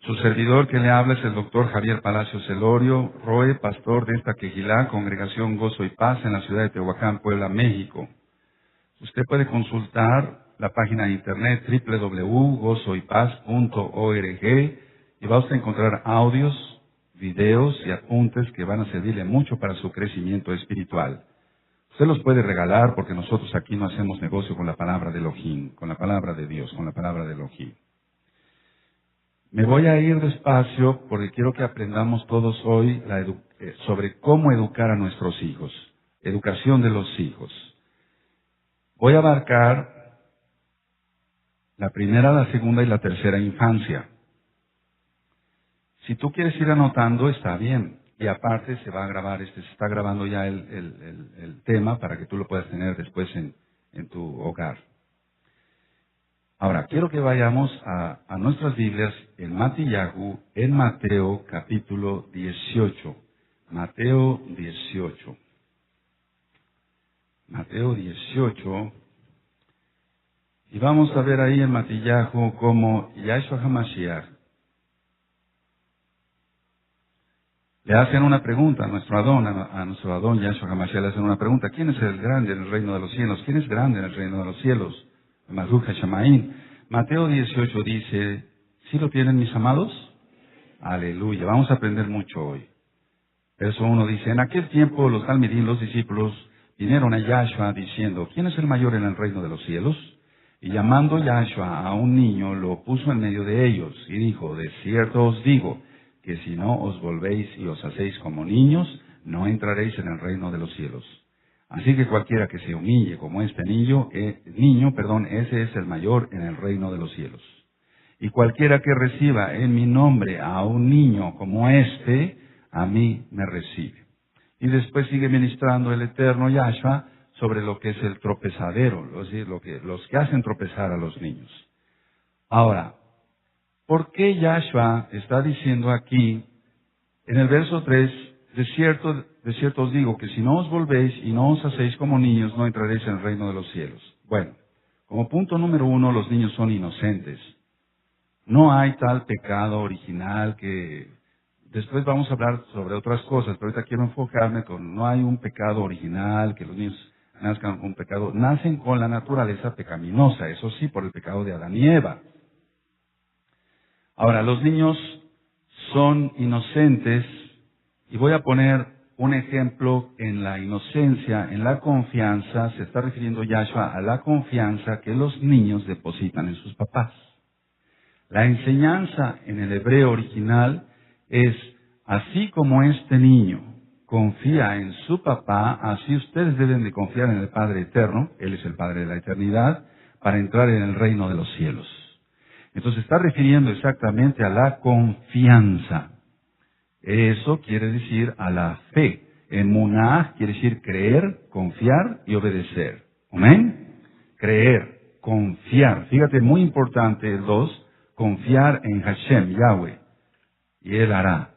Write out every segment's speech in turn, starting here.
Su servidor que le habla es el doctor Javier Palacios Celorio, Roe, pastor de esta Quejilá, Congregación Gozo y Paz en la ciudad de Tehuacán, Puebla, México. Usted puede consultar la página de internet www.gozoypaz.org y va usted a encontrar audios, videos y apuntes que van a servirle mucho para su crecimiento espiritual. Usted los puede regalar porque nosotros aquí no hacemos negocio con la palabra de Elohim, con la palabra de Dios, con la palabra de Elohim. Me voy a ir despacio porque quiero que aprendamos todos hoy sobre cómo educar a nuestros hijos, educación de los hijos. Voy a abarcar la primera, la segunda y la tercera infancia. Si tú quieres ir anotando, está bien. Y aparte se va a grabar, se está grabando ya el tema para que tú lo puedas tener después en tu hogar. Ahora, quiero que vayamos a nuestras Biblias en Matillahu, en Mateo capítulo 18. Mateo 18. Mateo 18. Y vamos a ver ahí en Matillahu cómo Yahshua HaMashiach le hacen una pregunta a nuestro Adón Yahshua HaMashiach le hacen una pregunta. ¿Quién es el grande en el reino de los cielos? ¿Quién es grande en el reino de los cielos? Maruch HaShamaim. Mateo 18 dice, ¿sí lo tienen mis amados? Aleluya, vamos a aprender mucho hoy. Verso 1 dice, en aquel tiempo los Talmidim, los discípulos, vinieron a Yahshua diciendo, ¿quién es el mayor en el reino de los cielos? Y llamando Yahshua a un niño, lo puso en medio de ellos, y dijo, de cierto os digo, que si no os volvéis y os hacéis como niños, no entraréis en el reino de los cielos. Así que cualquiera que se humille como este niño, ese es el mayor en el reino de los cielos. Y cualquiera que reciba en mi nombre a un niño como este, a mí me recibe. Y después sigue ministrando el eterno Yahshua sobre lo que es el tropezadero, es decir, los que hacen tropezar a los niños. Ahora, ¿por qué Yahshua está diciendo aquí, en el verso 3, de cierto os digo que si no os volvéis y no os hacéis como niños, no entraréis en el reino de los cielos? Bueno, como punto número 1, los niños son inocentes. No hay tal pecado original que... Después vamos a hablar sobre otras cosas, pero ahorita quiero enfocarme con... No hay un pecado original, que los niños nazcan con un pecado. Nacen con la naturaleza pecaminosa, eso sí, por el pecado de Adán y Eva. Ahora, los niños son inocentes, y voy a poner un ejemplo en la inocencia, en la confianza. Se está refiriendo Yahshua a la confianza que los niños depositan en sus papás. La enseñanza en el hebreo original es, así como este niño confía en su papá, así ustedes deben de confiar en el Padre Eterno, Él es el Padre de la eternidad, para entrar en el reino de los cielos. Entonces está refiriendo exactamente a la confianza. Eso quiere decir a la fe. Emuná quiere decir creer, confiar y obedecer. ¿Amén? Creer, confiar. Fíjate, muy importante el 2, confiar en Hashem, Yahweh. Y Él hará.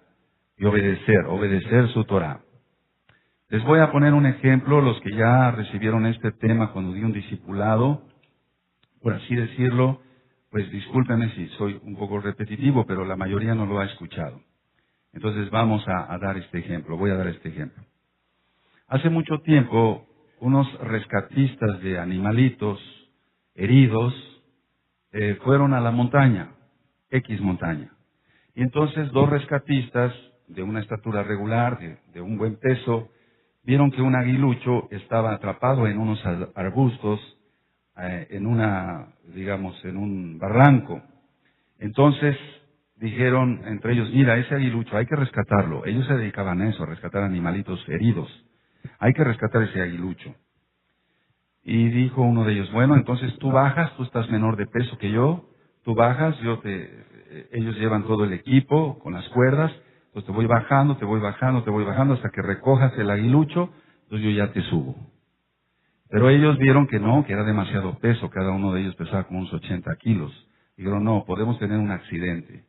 Y obedecer su Torah. Les voy a poner un ejemplo, los que ya recibieron este tema cuando di un discipulado, por así decirlo, pues discúlpenme si soy un poco repetitivo, pero la mayoría no lo ha escuchado. Entonces vamos a dar este ejemplo, voy a dar este ejemplo. Hace mucho tiempo, unos rescatistas de animalitos heridos fueron a la montaña, X montaña. Y entonces 2 rescatistas de una estatura regular, de un buen peso, vieron que un aguilucho estaba atrapado en unos arbustos, en un barranco. Entonces dijeron entre ellos, mira, ese aguilucho hay que rescatarlo. Ellos se dedicaban a eso, a rescatar animalitos heridos. Hay que rescatar ese aguilucho. Y dijo uno de ellos, bueno, entonces tú bajas, tú estás menor de peso que yo, tú bajas, ellos llevan todo el equipo con las cuerdas, pues te voy bajando hasta que recojas el aguilucho, entonces yo ya te subo. Pero ellos vieron que no, que era demasiado peso, cada uno de ellos pesaba como unos 80 kilos. Dijeron, no, podemos tener un accidente.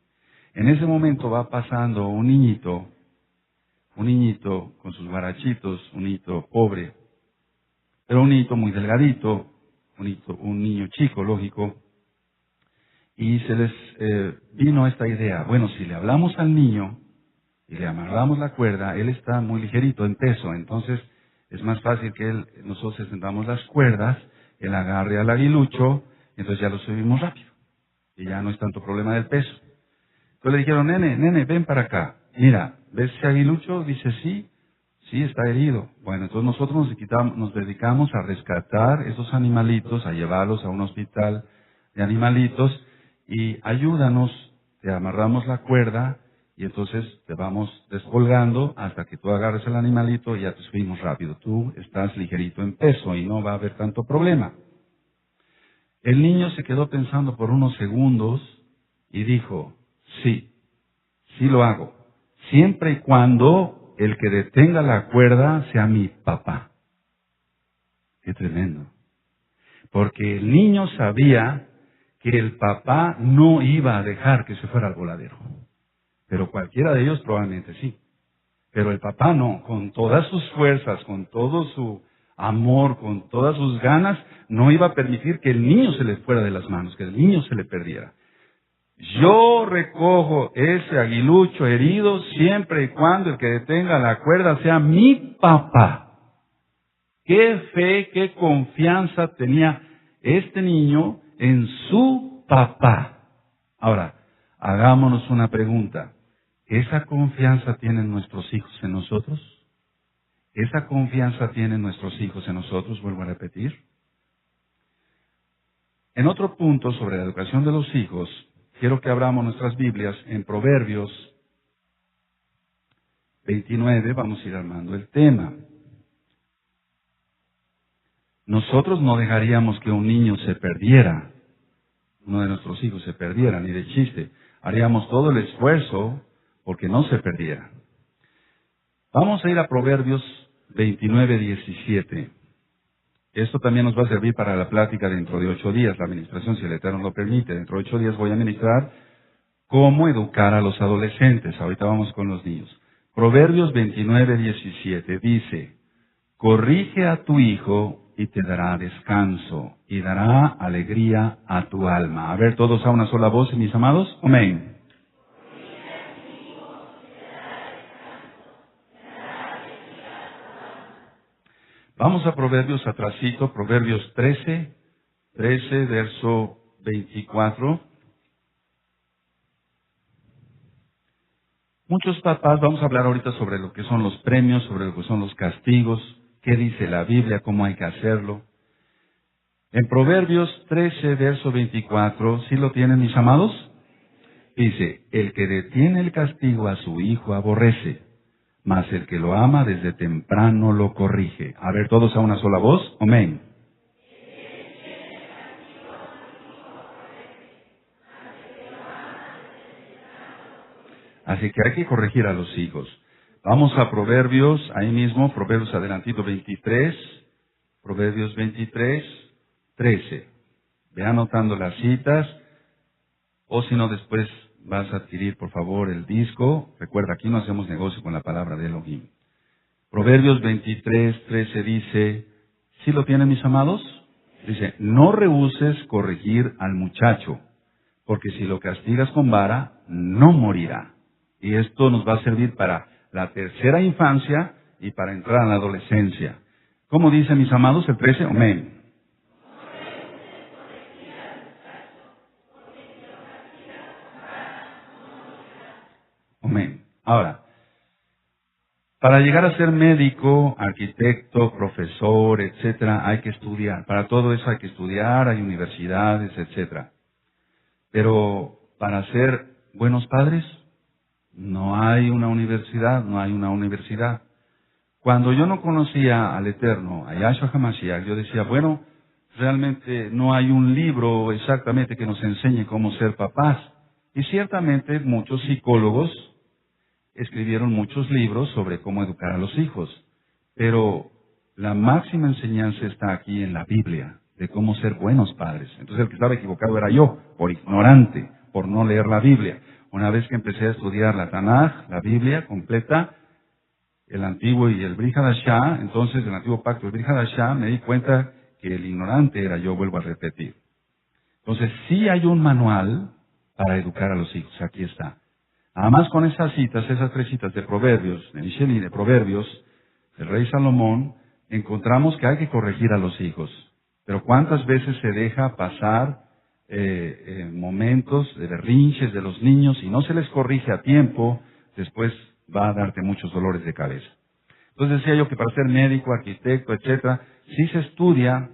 En ese momento va pasando un niñito con sus guarachitos, un niñito pobre, pero un niñito muy delgadito, un niño chico, lógico, y se les vino esta idea. Bueno, si le hablamos al niño y le amarramos la cuerda, él está muy ligerito en peso, entonces es más fácil que nosotros extendamos las cuerdas, él agarre al aguilucho, entonces ya lo subimos rápido y ya no es tanto problema del peso. Entonces le dijeron, nene, ven para acá. Mira, ¿ves ese aguilucho? Dice, sí, está herido. Bueno, entonces nosotros nos dedicamos a rescatar esos animalitos, a llevarlos a un hospital de animalitos y ayúdanos, te amarramos la cuerda y entonces te vamos descolgando hasta que tú agarres el animalito y ya te subimos rápido. Tú estás ligerito en peso y no va a haber tanto problema. El niño se quedó pensando por unos segundos y dijo, sí lo hago, siempre y cuando el que detenga la cuerda sea mi papá. Qué tremendo. Porque el niño sabía que el papá no iba a dejar que se fuera al voladero. Pero cualquiera de ellos probablemente sí. Pero el papá no, con todas sus fuerzas, con todo su amor, con todas sus ganas, no iba a permitir que el niño se le fuera de las manos, que el niño se le perdiera. Yo recojo ese aguilucho herido siempre y cuando el que detenga la cuerda sea mi papá. Qué fe, qué confianza tenía este niño en su papá. Ahora, hagámonos una pregunta. ¿Esa confianza tienen nuestros hijos en nosotros? ¿Esa confianza tienen nuestros hijos en nosotros? Vuelvo a repetir. En otro punto sobre la educación de los hijos, quiero que abramos nuestras Biblias en Proverbios 29, vamos a ir armando el tema. Nosotros no dejaríamos que un niño se perdiera, uno de nuestros hijos se perdiera, ni de chiste. Haríamos todo el esfuerzo porque no se perdiera. Vamos a ir a Proverbios 29, 17. Esto también nos va a servir para la plática dentro de 8 días, la administración, si el Eterno lo permite. Dentro de 8 días voy a ministrar cómo educar a los adolescentes. Ahorita vamos con los niños. Proverbios 29, 17 dice, corrige a tu hijo y te dará descanso y dará alegría a tu alma. A ver, todos a una sola voz, mis amados. Amén. Vamos a Proverbios atrasito, Proverbios 13, verso 24. Muchos papás, vamos a hablar ahorita sobre lo que son los premios, sobre lo que son los castigos, qué dice la Biblia, cómo hay que hacerlo. En Proverbios 13, verso 24, ¿sí lo tienen, mis amados? Dice, el que detiene el castigo a su hijo aborrece, mas el que lo ama desde temprano lo corrige. A ver, todos a una sola voz. Amén. Así que hay que corregir a los hijos. Vamos a Proverbios, ahí mismo, Proverbios adelantito 23, Proverbios 23, 13. Ve anotando las citas, o si no después vas a adquirir, por favor, el disco. Recuerda, aquí no hacemos negocio con la palabra de Elohim. Proverbios 23, 13 dice, ¿sí lo tienen, mis amados? Dice, no rehuses corregir al muchacho, porque si lo castigas con vara, no morirá. Y esto nos va a servir para la tercera infancia y para entrar a la adolescencia. ¿Cómo dice, mis amados, el 13? Amén. Amén. Ahora, para llegar a ser médico, arquitecto, profesor, etcétera, hay que estudiar. Para todo eso hay que estudiar, hay universidades, etcétera. Pero para ser buenos padres, no hay una universidad, no hay una universidad. Cuando yo no conocía al Eterno, a Yahshua HaMashiach, yo decía, bueno, realmente no hay un libro exactamente que nos enseñe cómo ser papás. Y ciertamente muchos psicólogos escribieron muchos libros sobre cómo educar a los hijos. Pero la máxima enseñanza está aquí en la Biblia, de cómo ser buenos padres. Entonces el que estaba equivocado era yo, por ignorante, por no leer la Biblia. Una vez que empecé a estudiar la Tanaj, la Biblia completa, el Antiguo y el Brit Hadashah, entonces el Antiguo Pacto y el Brit Hadashah, me di cuenta que el ignorante era yo, vuelvo a repetir. Entonces, sí hay un manual para educar a los hijos. Aquí está. Además, con esas citas, esas 3 citas de Proverbios, de Michel y de Proverbios, del rey Salomón, encontramos que hay que corregir a los hijos. Pero ¿cuántas veces se deja pasar momentos de berrinches de los niños y no se les corrige a tiempo? Después va a darte muchos dolores de cabeza. Entonces decía yo que para ser médico, arquitecto, etcétera, sí se estudia,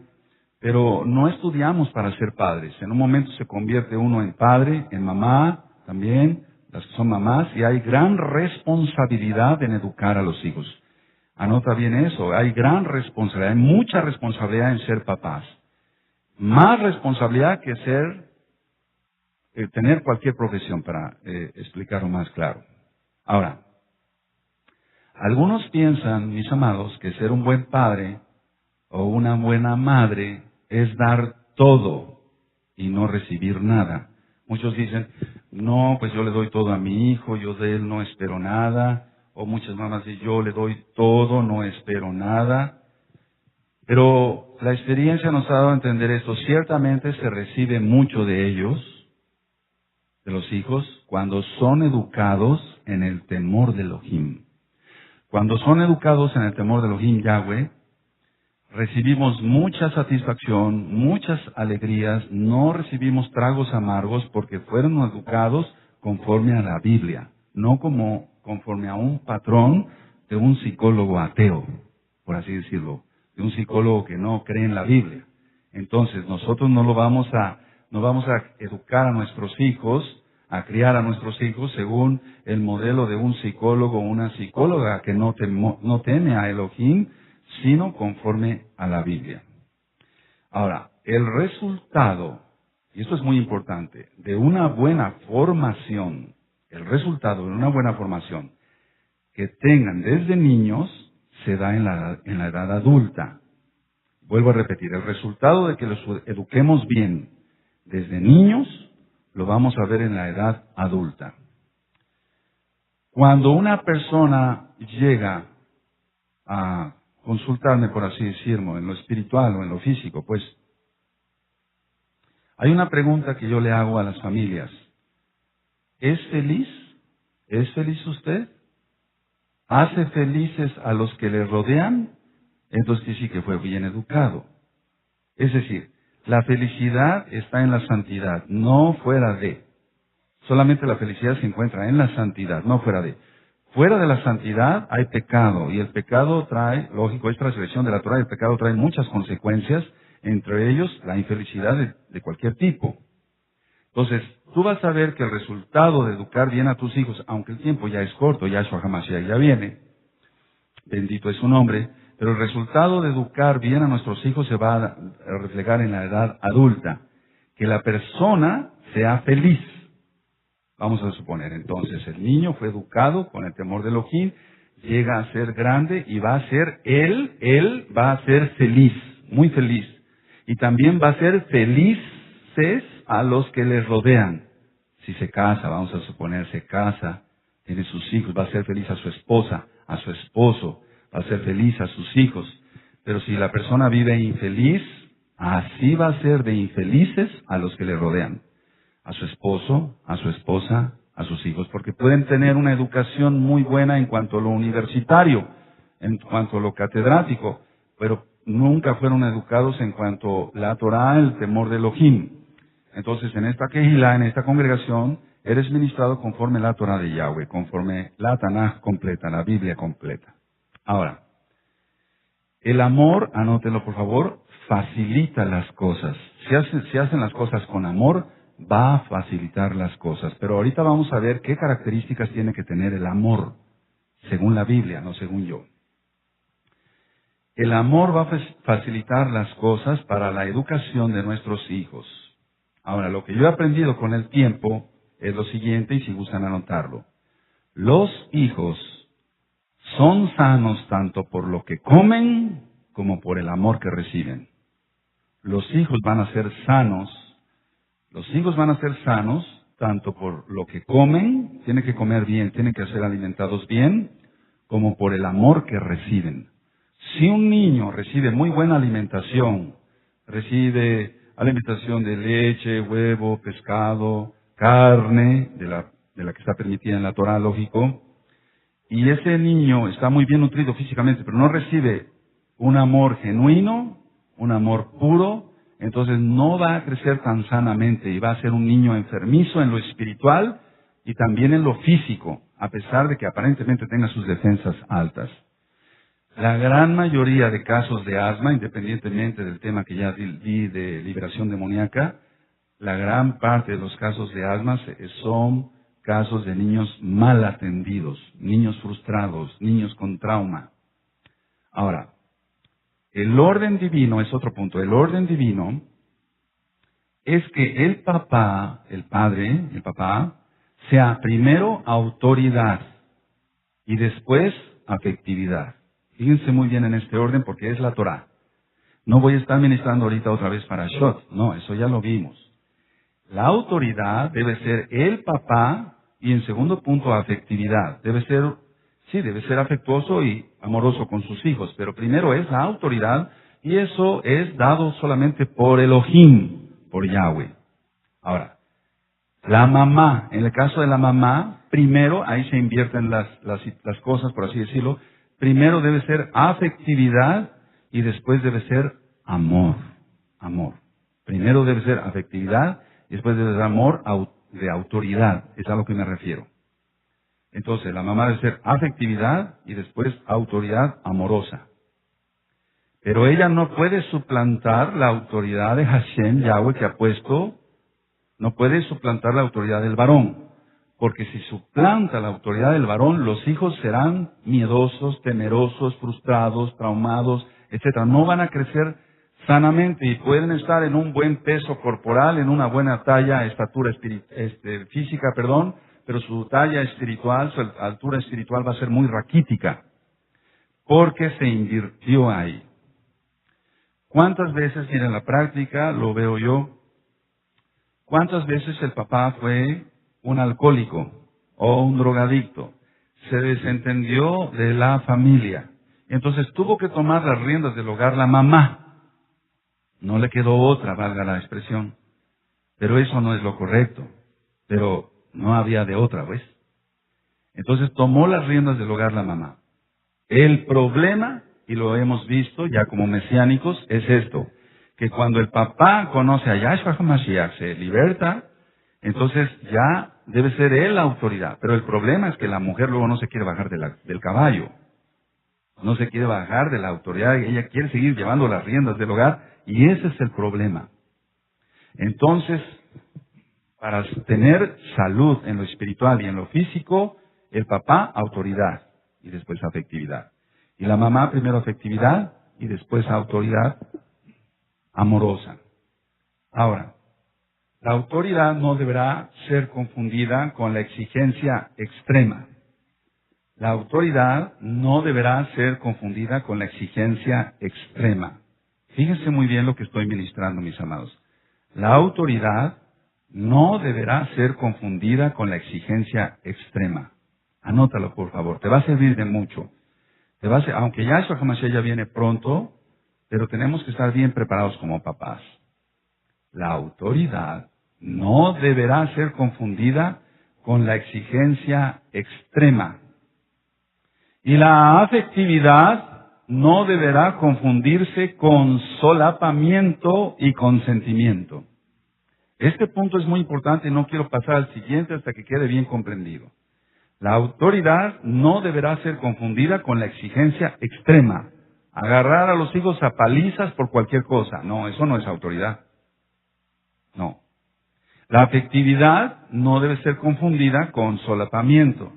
pero no estudiamos para ser padres. En un momento se convierte uno en padre, en mamá también, las que son mamás, y hay gran responsabilidad en educar a los hijos. Anota bien eso, hay gran responsabilidad, hay mucha responsabilidad en ser papás. Más responsabilidad que tener cualquier profesión, para explicarlo más claro. Ahora, algunos piensan, mis amados, que ser un buen padre o una buena madre es dar todo y no recibir nada. Muchos dicen, no, pues yo le doy todo a mi hijo, yo de él no espero nada. O muchas mamás dicen, yo le doy todo, no espero nada. Pero la experiencia nos ha dado a entender esto. Ciertamente se recibe mucho de ellos, de los hijos, cuando son educados en el temor de Elohim. Cuando son educados en el temor de Elohim Yahweh, recibimos mucha satisfacción, muchas alegrías, no recibimos tragos amargos porque fueron educados conforme a la Biblia, no conforme a un patrón de un psicólogo ateo, por así decirlo, de un psicólogo que no cree en la Biblia. Entonces, nosotros no vamos a educar a nuestros hijos, a criar a nuestros hijos según el modelo de un psicólogo o una psicóloga que no teme a Elohim, sino conforme a la Biblia. Ahora, el resultado, y esto es muy importante, de una buena formación, el resultado de una buena formación que tengan desde niños se da en la edad adulta. Vuelvo a repetir, el resultado de que los eduquemos bien desde niños lo vamos a ver en la edad adulta. Cuando una persona llega a consultarme, por así decirlo, en lo espiritual o en lo físico, pues hay una pregunta que yo le hago a las familias. ¿Es feliz? ¿Es feliz usted? ¿Hace felices a los que le rodean? Entonces sí que fue bien educado. Es decir, la felicidad está en la santidad, no fuera de. Solamente la felicidad se encuentra en la santidad, no fuera de. Fuera de la santidad hay pecado, y el pecado trae, lógico, es transgresión de la Torah, el pecado trae muchas consecuencias, entre ellos la infelicidad de cualquier tipo. Entonces, tú vas a ver que el resultado de educar bien a tus hijos, aunque el tiempo ya es corto, Yahshua HaMashiach ya viene, bendito es su nombre, pero el resultado de educar bien a nuestros hijos se va a reflejar en la edad adulta, que la persona sea feliz. Vamos a suponer, entonces, el niño fue educado con el temor de Elohim, llega a ser grande y va a ser, él va a ser feliz, muy feliz. Y también va a ser felices a los que le rodean. Si se casa, vamos a suponer, se casa, tiene sus hijos, va a ser feliz a su esposa, a su esposo, va a ser feliz a sus hijos. Pero si la persona vive infeliz, así va a ser de infelices a los que le rodean. A su esposo, a su esposa, a sus hijos, porque pueden tener una educación muy buena en cuanto a lo universitario, en cuanto a lo catedrático, pero nunca fueron educados en cuanto a la Torah, el temor de Elohim. Entonces, en esta Kehilá, en esta congregación, eres ministrado conforme la Torah de Yahweh, conforme la Tanaj completa, la Biblia completa. Ahora, el amor, anótenlo por favor, facilita las cosas. Si hacen las cosas con amor, va a facilitar las cosas. Pero ahorita vamos a ver qué características tiene que tener el amor, según la Biblia, no según yo. El amor va a facilitar las cosas para la educación de nuestros hijos. Ahora, lo que yo he aprendido con el tiempo es lo siguiente, y si gustan anotarlo. Los hijos son sanos tanto por lo que comen como por el amor que reciben. Los hijos van a ser sanos. Los hijos van a ser sanos tanto por lo que comen, tienen que comer bien, tienen que ser alimentados bien, como por el amor que reciben. Si un niño recibe muy buena alimentación, recibe alimentación de leche, huevo, pescado, carne, de la que está permitida en la Torah, lógico, y ese niño está muy bien nutrido físicamente, pero no recibe un amor genuino, un amor puro, entonces no va a crecer tan sanamente y va a ser un niño enfermizo en lo espiritual y también en lo físico, a pesar de que aparentemente tenga sus defensas altas. La gran mayoría de casos de asma, independientemente del tema que ya di de liberación demoníaca, la gran parte de los casos de asma son casos de niños mal atendidos, niños frustrados, niños con trauma. Ahora, el orden divino es otro punto. El orden divino es que el papá, el padre, el papá, sea primero autoridad y después afectividad. Fíjense muy bien en este orden porque es la Torah. No voy a estar ministrando ahorita otra vez para Shot. No, eso ya lo vimos. La autoridad debe ser el papá y en segundo punto afectividad. Debe ser afectuoso y amoroso con sus hijos, pero primero es la autoridad y eso es dado solamente por Elohim, por Yahweh. Ahora, la mamá, en el caso de la mamá, primero, ahí se invierten las cosas, por así decirlo, primero debe ser afectividad y después debe ser amor. Amor. Primero debe ser afectividad y después debe ser amor de autoridad. Es a lo que me refiero. Entonces, la mamá debe ser afectividad y después autoridad amorosa. Pero ella no puede suplantar la autoridad de Hashem, Yahweh, que ha puesto, no puede suplantar la autoridad del varón. Porque si suplanta la autoridad del varón, los hijos serán miedosos, temerosos, frustrados, traumados, etcétera. No van a crecer sanamente y pueden estar en un buen peso corporal, en una buena talla, estatura física, pero su talla espiritual, su altura espiritual va a ser muy raquítica, porque se invirtió ahí. ¿Cuántas veces, miren, en la práctica, lo veo yo, cuántas veces el papá fue un alcohólico o un drogadicto, se desentendió de la familia, entonces tuvo que tomar las riendas del hogar la mamá? No le quedó otra, valga la expresión. Pero eso no es lo correcto. Pero no había de otra, ¿ves? Entonces tomó las riendas del hogar la mamá. El problema, y lo hemos visto ya como mesiánicos, es esto. Que cuando el papá conoce a Yahshua HaMashiach, se liberta, entonces ya debe ser él la autoridad. Pero el problema es que la mujer luego no se quiere bajar del caballo. No se quiere bajar de la autoridad, ella quiere seguir llevando las riendas del hogar, y ese es el problema. Entonces, para tener salud en lo espiritual y en lo físico, el papá, autoridad, y después afectividad. Y la mamá, primero afectividad, y después autoridad amorosa. Ahora, la autoridad no deberá ser confundida con la exigencia extrema. La autoridad no deberá ser confundida con la exigencia extrema. Fíjense muy bien lo que estoy ministrando, mis amados. La autoridad no deberá ser confundida con la exigencia extrema. Anótalo, por favor. Te va a servir de mucho. Aunque Yahshua HaMashiach ya viene pronto, pero tenemos que estar bien preparados como papás. La autoridad no deberá ser confundida con la exigencia extrema. Y la afectividad no deberá confundirse con solapamiento y consentimiento. Este punto es muy importante y no quiero pasar al siguiente hasta que quede bien comprendido. La autoridad no deberá ser confundida con la exigencia extrema. Agarrar a los hijos a palizas por cualquier cosa. No, eso no es autoridad. No. La afectividad no debe ser confundida con solapamiento.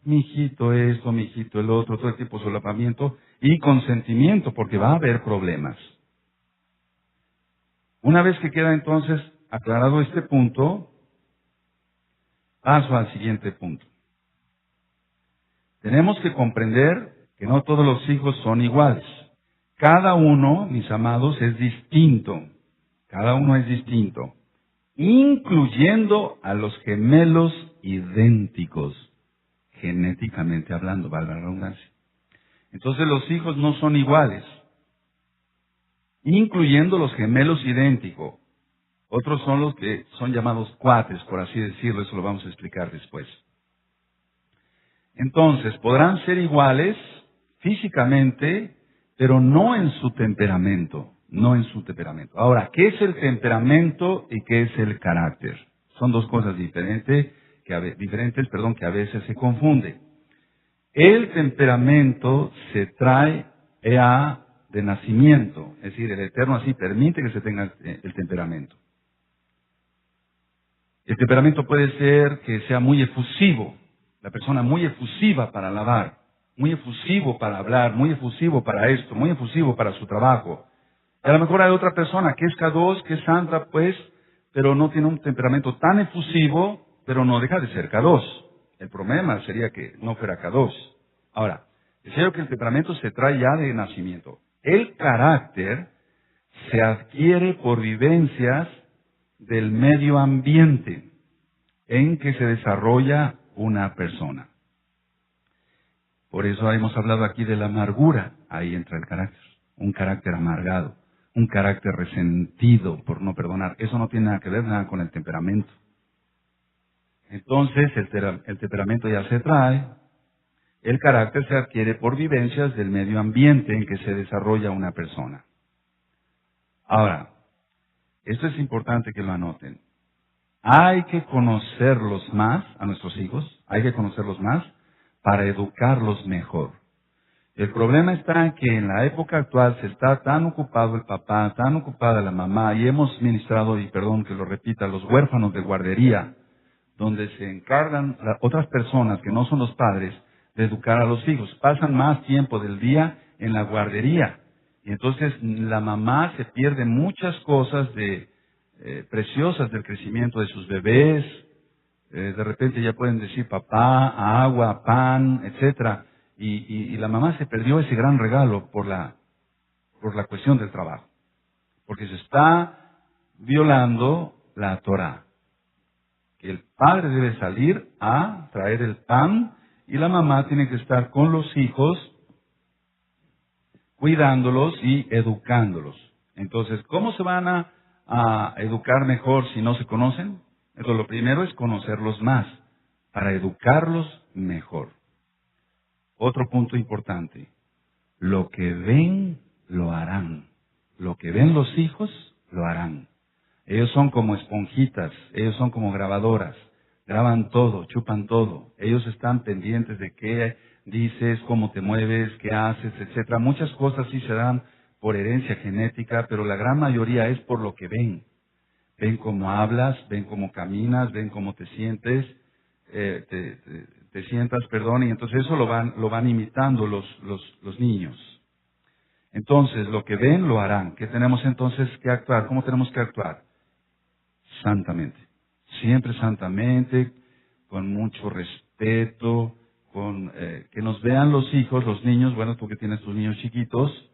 Mijito esto, mijito el otro, todo el tipo de solapamiento y consentimiento, porque va a haber problemas. Una vez que queda entonces aclarado este punto, paso al siguiente punto. Tenemos que comprender que no todos los hijos son iguales. Cada uno, mis amados, es distinto. Cada uno es distinto, incluyendo a los gemelos idénticos, genéticamente hablando, valga la redundancia. Entonces los hijos no son iguales, incluyendo los gemelos idénticos. Otros son los que son llamados cuates, por así decirlo, eso lo vamos a explicar después. Entonces, podrán ser iguales físicamente, pero no en su temperamento, no en su temperamento. Ahora, ¿qué es el temperamento y qué es el carácter? Son dos cosas diferentes que a veces se confunden. El temperamento se trae de nacimiento, es decir, el Eterno así permite que se tenga el temperamento. El temperamento puede ser que sea muy efusivo, la persona muy efusiva para alabar, muy efusivo para hablar, muy efusivo para esto, muy efusivo para su trabajo. Y a lo mejor hay otra persona que es Kadosh, que es santa, pues, pero no tiene un temperamento tan efusivo, pero no deja de ser Kadosh. El problema sería que no fuera Kadosh. Ahora, decía que el temperamento se trae ya de nacimiento. El carácter se adquiere por vivencias del medio ambiente en que se desarrolla una persona. Por eso hemos hablado aquí de la amargura. Ahí entra el carácter. Un carácter amargado, un carácter resentido por no perdonar. Eso no tiene nada que ver nada con el temperamento. Entonces, el temperamento ya se trae. El carácter se adquiere por vivencias del medio ambiente en que se desarrolla una persona. Ahora, esto es importante que lo anoten. Hay que conocerlos más, a nuestros hijos, hay que conocerlos más para educarlos mejor. El problema está en que en la época actual se está tan ocupado el papá, tan ocupada la mamá, y hemos ministrado, y perdón que lo repita, los huérfanos de guardería, donde se encargan otras personas que no son los padres de educar a los hijos. Pasan más tiempo del día en la guardería. Y entonces la mamá se pierde muchas cosas preciosas del crecimiento de sus bebés. De repente ya pueden decir papá, agua, pan, etcétera. Y la mamá se perdió ese gran regalo por la cuestión del trabajo. Porque se está violando la Torah. Que el padre debe salir a traer el pan y la mamá tiene que estar con los hijos cuidándolos y educándolos. Entonces, ¿cómo se van a educar mejor si no se conocen? Entonces, lo primero es conocerlos más, para educarlos mejor. Otro punto importante, lo que ven, lo harán. Lo que ven los hijos, lo harán. Ellos son como esponjitas, ellos son como grabadoras, graban todo, chupan todo. Ellos están pendientes de qué dices, cómo te mueves, qué haces, etcétera. Muchas cosas sí se dan por herencia genética, pero la gran mayoría es por lo que ven. Ven cómo hablas, ven cómo caminas, ven cómo te sientes, te sientas, y entonces eso lo van imitando los niños. Entonces, lo que ven, lo harán. ¿Qué tenemos entonces que actuar? ¿Cómo tenemos que actuar? Santamente. Siempre santamente, con mucho respeto, que nos vean los hijos, los niños, bueno, tú que tienes tus niños chiquitos,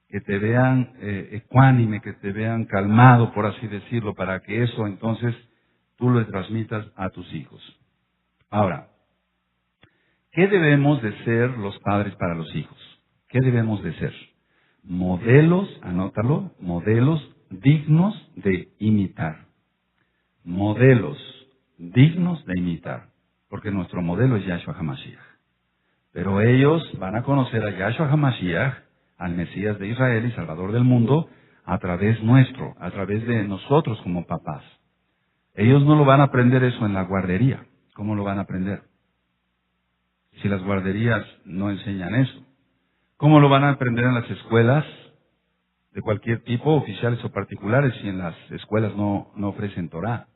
que te vean ecuánime, que te vean calmado, por así decirlo, para que eso entonces tú lo transmitas a tus hijos. Ahora, ¿qué debemos de ser los padres para los hijos? ¿Qué debemos de ser? Modelos, anótalo, modelos dignos de imitar. Modelos dignos de imitar. Porque nuestro modelo es Yahshua HaMashiach. Pero ellos van a conocer a Yahshua HaMashiach, al Mesías de Israel y Salvador del mundo, a través nuestro, a través de nosotros como papás. Ellos no lo van a aprender eso en la guardería. ¿Cómo lo van a aprender? Si las guarderías no enseñan eso. ¿Cómo lo van a aprender en las escuelas de cualquier tipo, oficiales o particulares, si en las escuelas no ofrecen Torah?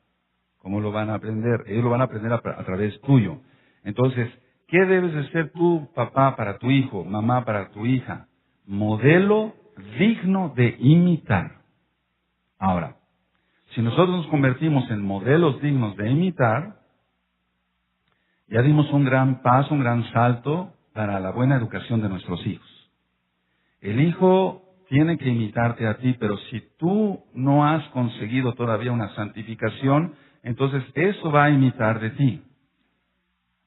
¿Cómo lo van a aprender? Ellos lo van a aprender a través tuyo. Entonces, ¿qué debes de ser tú, papá, para tu hijo, mamá, para tu hija? Modelo digno de imitar. Ahora, si nosotros nos convertimos en modelos dignos de imitar, ya dimos un gran paso, un gran salto para la buena educación de nuestros hijos. El hijo tiene que imitarte a ti, pero si tú no has conseguido todavía una santificación, entonces eso va a imitar de ti.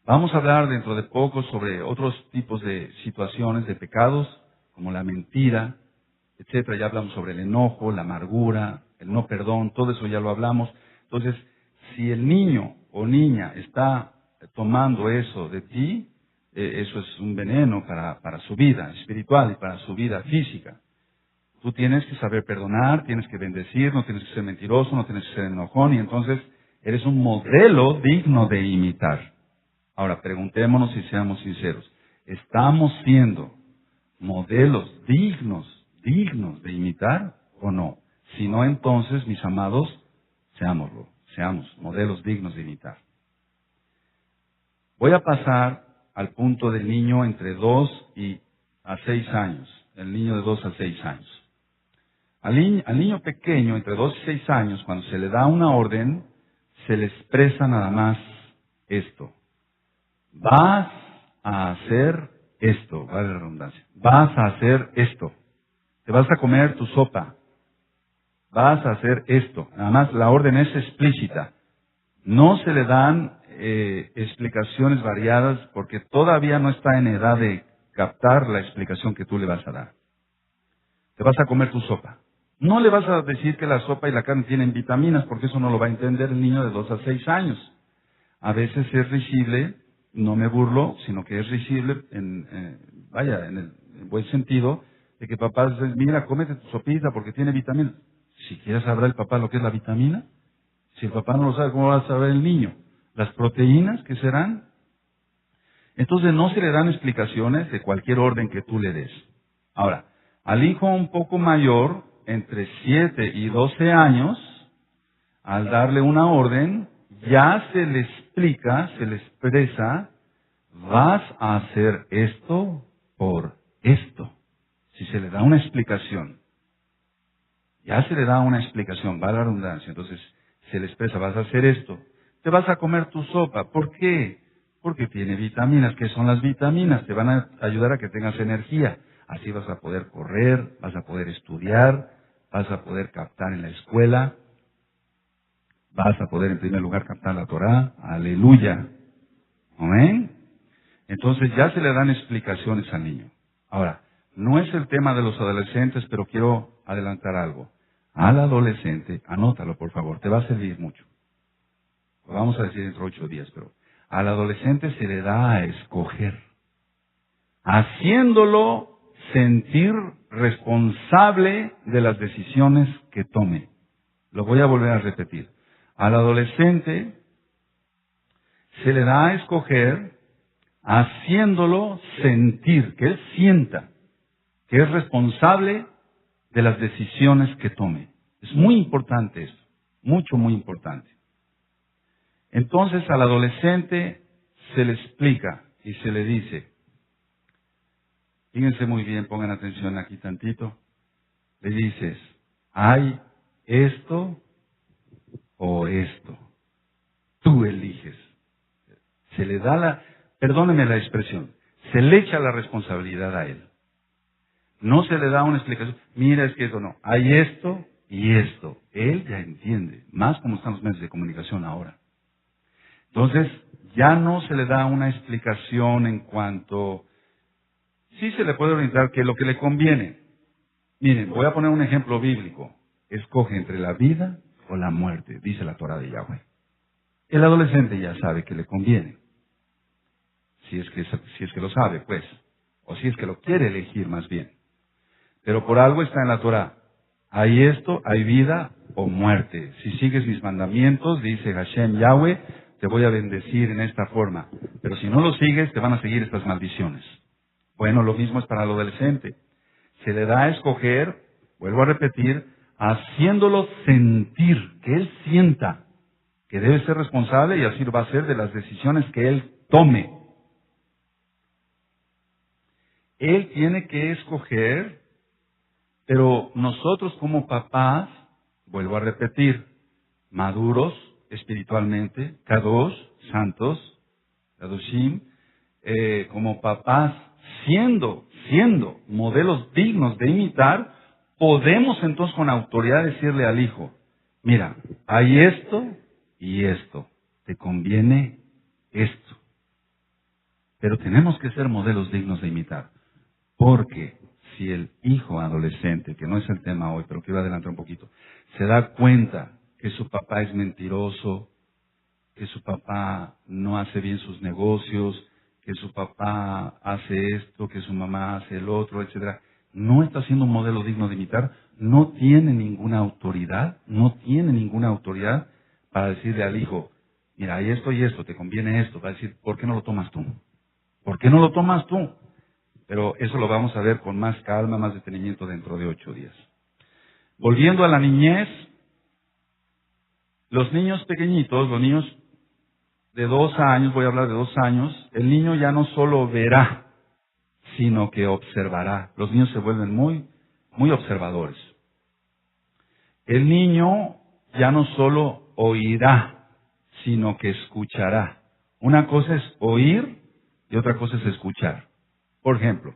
Vamos a hablar dentro de poco sobre otros tipos de situaciones, de pecados, como la mentira, etcétera. Ya hablamos sobre el enojo, la amargura, el no perdón, todo eso ya lo hablamos. Entonces, si el niño o niña está tomando eso de ti, eso es un veneno para su vida espiritual y para su vida física. Tú tienes que saber perdonar, tienes que bendecir, no tienes que ser mentiroso, no tienes que ser enojón, y entonces eres un modelo digno de imitar. Ahora, preguntémonos y seamos sinceros. ¿Estamos siendo modelos dignos de imitar o no? Si no, entonces, mis amados, seamos modelos dignos de imitar. Voy a pasar al punto del niño entre 2 a 6 años, el niño de 2 a 6 años. Al niño pequeño, entre 2 y 6 años, cuando se le da una orden, se le expresa nada más esto. Vas a hacer esto, vale la redundancia. Vas a hacer esto. Te vas a comer tu sopa. Vas a hacer esto. Nada más la orden es explícita. No se le dan explicaciones variadas porque todavía no está en edad de captar la explicación que tú le vas a dar. Te vas a comer tu sopa. No le vas a decir que la sopa y la carne tienen vitaminas, porque eso no lo va a entender el niño de 2 a 6 años. A veces es risible, no me burlo, sino que es risible, en el buen sentido, de que papá dice, mira, cómete tu sopita porque tiene vitaminas. ¿Siquiera sabrá el papá lo que es la vitamina? Si el papá no lo sabe, ¿cómo va a saber el niño? ¿Las proteínas qué serán? Entonces no se le dan explicaciones de cualquier orden que tú le des. Ahora, al hijo un poco mayor, entre 7 y 12 años, al darle una orden, ya se le explica, se le expresa, vas a hacer esto por esto. Si se le da una explicación, ya se le da una explicación, va la redundancia, entonces se le expresa, vas a hacer esto, te vas a comer tu sopa, ¿por qué? Porque tiene vitaminas. ¿Qué son las vitaminas? Te van a ayudar a que tengas energía. Así vas a poder correr, vas a poder estudiar, vas a poder captar en la escuela, vas a poder en primer lugar captar la Torá. Aleluya. Amén. Entonces ya se le dan explicaciones al niño. Ahora, no es el tema de los adolescentes, pero quiero adelantar algo. Al adolescente, anótalo por favor, te va a servir mucho. Lo vamos a decir dentro de 8 días, pero al adolescente se le da a escoger, haciéndolo sentir responsable de las decisiones que tome. Lo voy a volver a repetir. Al adolescente se le da a escoger, haciéndolo sentir, que él sienta que es responsable de las decisiones que tome. Es muy importante esto, muy importante. Entonces al adolescente se le explica y se le dice, fíjense muy bien, pongan atención aquí tantito, le dices, hay esto o esto, tú eliges. Se le da perdóneme la expresión, se le echa la responsabilidad a él. No se le da una explicación, mira, es que eso no, hay esto y esto. Él ya entiende, más como están los medios de comunicación ahora. Entonces, ya no se le da una explicación en cuanto, sí se le puede orientar que lo que le conviene. Miren, voy a poner un ejemplo bíblico. Escoge entre la vida o la muerte, dice la Torá de Yahweh. El adolescente ya sabe que le conviene. Si es que lo sabe, pues. O si es que lo quiere elegir más bien. Pero por algo está en la Torá. Hay esto, hay vida o muerte. Si sigues mis mandamientos, dice Hashem Yahweh, te voy a bendecir en esta forma. Pero si no lo sigues, te van a seguir estas maldiciones. Bueno, lo mismo es para el adolescente. Se le da a escoger, vuelvo a repetir, haciéndolo sentir, que él sienta que debe ser responsable y así lo va a hacer de las decisiones que él tome. Él tiene que escoger, pero nosotros como papás, vuelvo a repetir, maduros espiritualmente, kadosh, santos, kadoshim, como papás, siendo modelos dignos de imitar, podemos entonces con autoridad decirle al hijo, mira, hay esto y esto, te conviene esto. Pero tenemos que ser modelos dignos de imitar, porque si el hijo adolescente, que no es el tema hoy, pero quiero adelantar un poquito, se da cuenta que su papá es mentiroso, que su papá no hace bien sus negocios, que su papá hace esto, que su mamá hace el otro, etcétera, no está siendo un modelo digno de imitar, no tiene ninguna autoridad, para decirle al hijo, mira, hay esto y esto, te conviene esto, va a decir, ¿por qué no lo tomas tú? ¿Por qué no lo tomas tú? Pero eso lo vamos a ver con más calma, más detenimiento dentro de 8 días. Volviendo a la niñez, los niños pequeñitos, los niños de 2 años, voy a hablar de 2 años, el niño ya no solo verá, sino que observará. Los niños se vuelven muy observadores. El niño ya no solo oirá, sino que escuchará. Una cosa es oír y otra cosa es escuchar. Por ejemplo,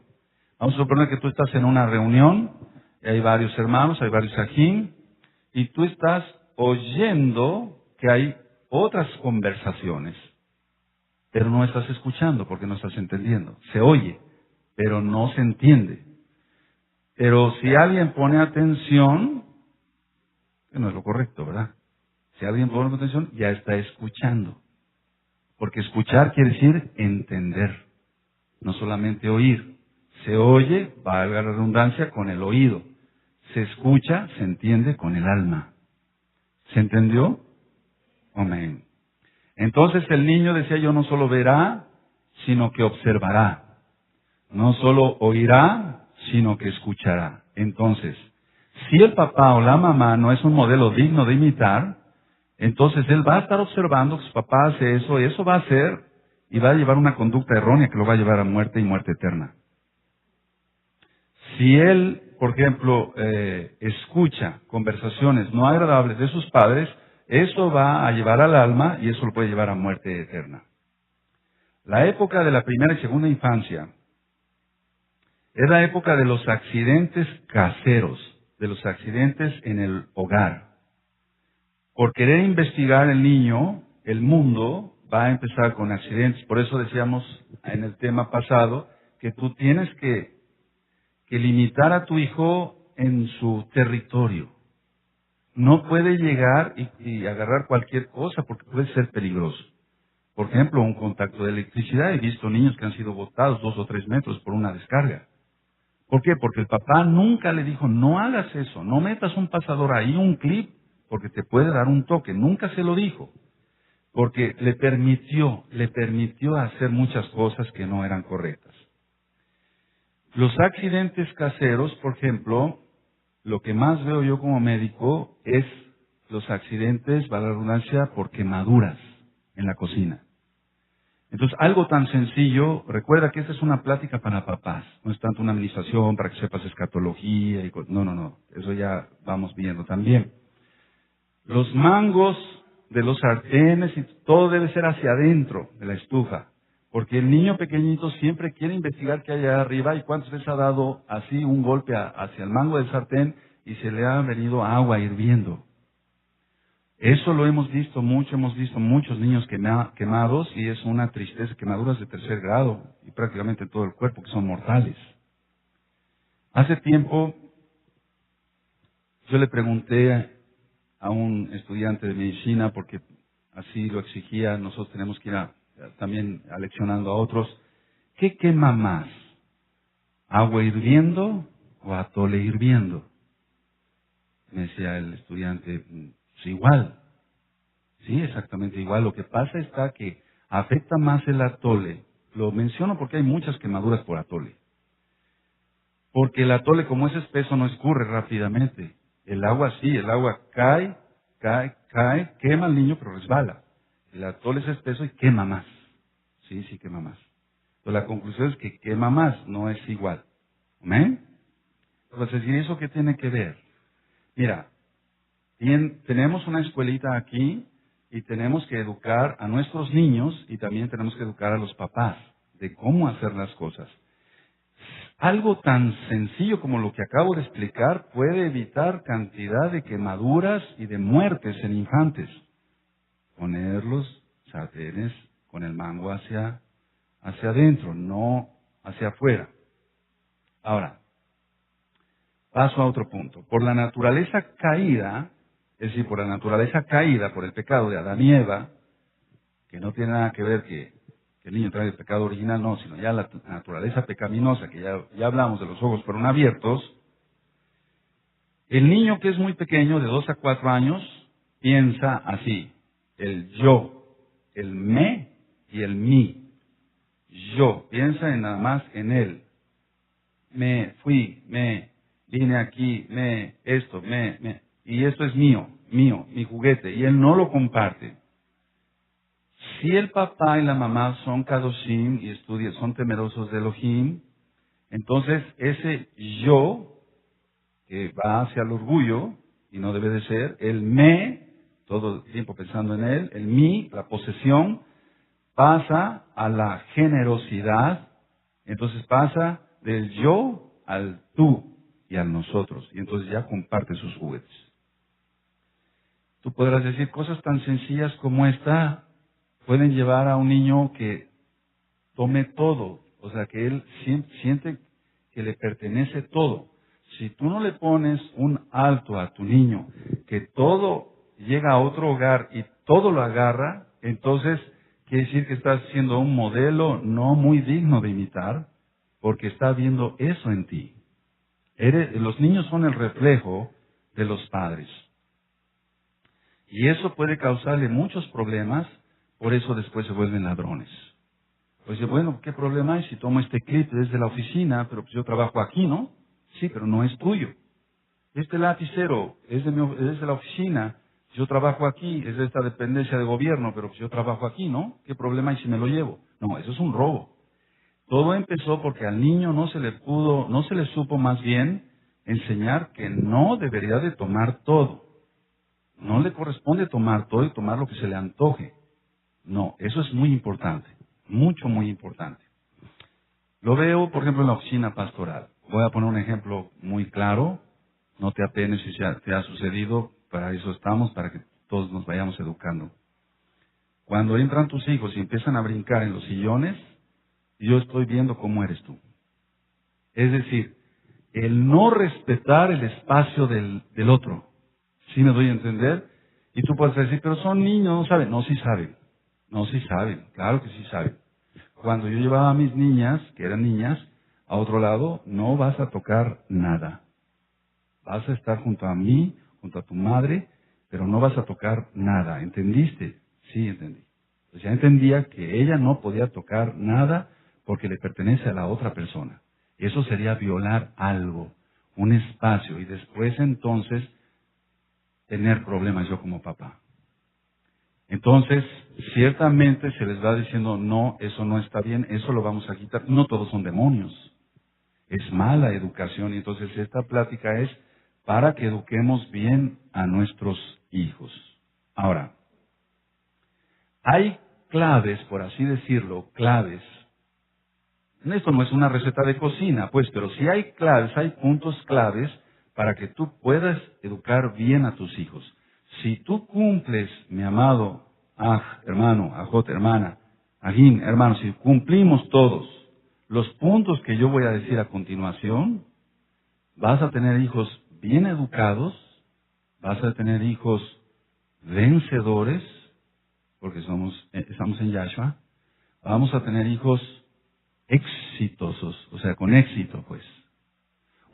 vamos a suponer que tú estás en una reunión, y hay varios hermanos, hay varios ajín, y tú estás oyendo que hay otras conversaciones, pero no estás escuchando porque no estás entendiendo. Se oye, pero no se entiende. Pero si alguien pone atención, que no es lo correcto, ¿verdad? Si alguien pone atención, ya está escuchando. Porque escuchar quiere decir entender, no solamente oír. Se oye, valga la redundancia, con el oído. Se escucha, se entiende con el alma. ¿Se entendió? Amén. Entonces el niño, decía yo, no solo verá, sino que observará. No solo oirá, sino que escuchará. Entonces, si el papá o la mamá no es un modelo digno de imitar, entonces él va a estar observando que su papá hace eso, y eso va a hacer, y va a llevar una conducta errónea que lo va a llevar a muerte y muerte eterna. Si él, por ejemplo, escucha conversaciones no agradables de sus padres, eso va a llevar al alma y eso lo puede llevar a muerte eterna. La época de la primera y segunda infancia es la época de los accidentes caseros, de los accidentes en el hogar. Por querer investigar el niño, el mundo va a empezar con accidentes. Por eso decíamos en el tema pasado que tú tienes que limitar a tu hijo en su territorio. No puede llegar y agarrar cualquier cosa porque puede ser peligroso. Por ejemplo, un contacto de electricidad. He visto niños que han sido botados 2 o 3 metros por una descarga. ¿Por qué? Porque el papá nunca le dijo, no hagas eso, no metas un pasador ahí, un clip, porque te puede dar un toque. Nunca se lo dijo. Porque le permitió hacer muchas cosas que no eran correctas. Los accidentes caseros, por ejemplo, lo que más veo yo como médico es los accidentes, valga la redundancia, por quemaduras en la cocina. Entonces, algo tan sencillo, recuerda que esta es una plática para papás, no es tanto una administración para que sepas escatología y no, eso ya vamos viendo también. Los mangos de los sartenes y todo debe ser hacia adentro de la estufa, porque el niño pequeñito siempre quiere investigar qué hay allá arriba y cuántas veces ha dado así un golpe hacia el mango del sartén y se le ha venido agua hirviendo. Eso lo hemos visto muchos niños quemados y es una tristeza, quemaduras de 3er grado y prácticamente todo el cuerpo que son mortales. Hace tiempo yo le pregunté a un estudiante de medicina, porque así lo exigía, nosotros tenemos que ir también aleccionando a otros, ¿qué quema más? ¿Agua hirviendo o atole hirviendo? Me decía el estudiante, pues igual. Sí, exactamente igual. Lo que pasa está que afecta más el atole. Lo menciono porque hay muchas quemaduras por atole. Porque el atole, como es espeso, no escurre rápidamente. El agua sí, el agua cae, quema al niño, pero resbala. El atole es espeso y quema más. Sí, quema más. Entonces la conclusión es que quema más, no es igual. ¿Amén? Entonces, ¿y eso qué tiene que ver? Mira, tenemos una escuelita aquí y tenemos que educar a nuestros niños y también tenemos que educar a los papás de cómo hacer las cosas. Algo tan sencillo como lo que acabo de explicar puede evitar cantidad de quemaduras y de muertes en infantes. Poner los sartenes con el mango hacia adentro, no hacia afuera. Ahora, Paso a otro punto. Por la naturaleza caída, es decir, por la naturaleza caída, por el pecado de Adán y Eva, que no tiene nada que ver que el niño trae el pecado original, no, sino ya la naturaleza pecaminosa, que ya hablamos de los ojos fueron abiertos, el niño que es muy pequeño, de 2 a 4 años, piensa así, el yo, el me y el mí. Yo, piensa en nada más en él. Me fui, me vine aquí, esto, y esto es mío, mi juguete, y él no lo comparte. Si el papá y la mamá son kadoshim y son temerosos de Elohim, entonces ese yo, que va hacia el orgullo, y no debe de ser, el me, todo el tiempo pensando en él, el mí, la posesión, pasa a la generosidad, entonces pasa del yo al tú y al nosotros, y entonces ya comparte sus juguetes. Tú podrás decir cosas tan sencillas como esta, pueden llevar a un niño que tome todo, o sea, que él siente que le pertenece todo. Si tú no le pones un alto a tu niño, que todo llega a otro hogar y todo lo agarra, entonces quiere decir que estás siendo un modelo no muy digno de imitar, porque está viendo eso en ti. Los niños son el reflejo de los padres. Y eso puede causarle muchos problemas, por eso después se vuelven ladrones. Pues bueno, ¿qué problema hay si tomo este clip desde la oficina, pero pues yo trabajo aquí, ¿no? Sí, pero no es tuyo. Este lapicero es de la oficina, yo trabajo aquí, es de esta dependencia de gobierno, pero pues yo trabajo aquí, ¿no? ¿Qué problema hay si me lo llevo? No, eso es un robo. Todo empezó porque al niño no se le supo más bien enseñar que no debería de tomar todo. No le corresponde tomar todo y tomar lo que se le antoje. No, eso es muy importante, mucho, muy importante. Lo veo, por ejemplo, en la oficina pastoral. Voy a poner un ejemplo muy claro. No te apenes si te ha sucedido, para eso estamos, para que todos nos vayamos educando. Cuando entran tus hijos y empiezan a brincar en los sillones, yo estoy viendo cómo eres tú. Es decir, el no respetar el espacio del otro. ¿Sí me doy a entender? Y tú puedes decir, pero son niños, no saben. No, sí saben. No, sí saben. Claro que sí saben. Cuando yo llevaba a mis niñas, que eran niñas, a otro lado, no vas a tocar nada. Vas a estar junto a mí, junto a tu madre, pero no vas a tocar nada. ¿Entendiste? Sí, entendí. Pues ya entendía que ella no podía tocar nada porque le pertenece a la otra persona. Eso sería violar algo, un espacio, y después entonces tener problemas yo como papá. Entonces, ciertamente se les va diciendo, no, eso no está bien, eso lo vamos a quitar. No todos son demonios. Es mala educación, y entonces esta plática es para que eduquemos bien a nuestros hijos. Ahora, hay claves, por así decirlo, claves. Esto no es una receta de cocina, pues, pero sí hay claves, hay puntos claves para que tú puedas educar bien a tus hijos. Si tú cumples, mi amado hermano, ajot, hermana, ajín, hermano, si cumplimos todos los puntos que yo voy a decir a continuación, vas a tener hijos bien educados, vas a tener hijos vencedores, porque estamos en Yahshua, vamos a tener hijos exitosos, o sea, con éxito, pues.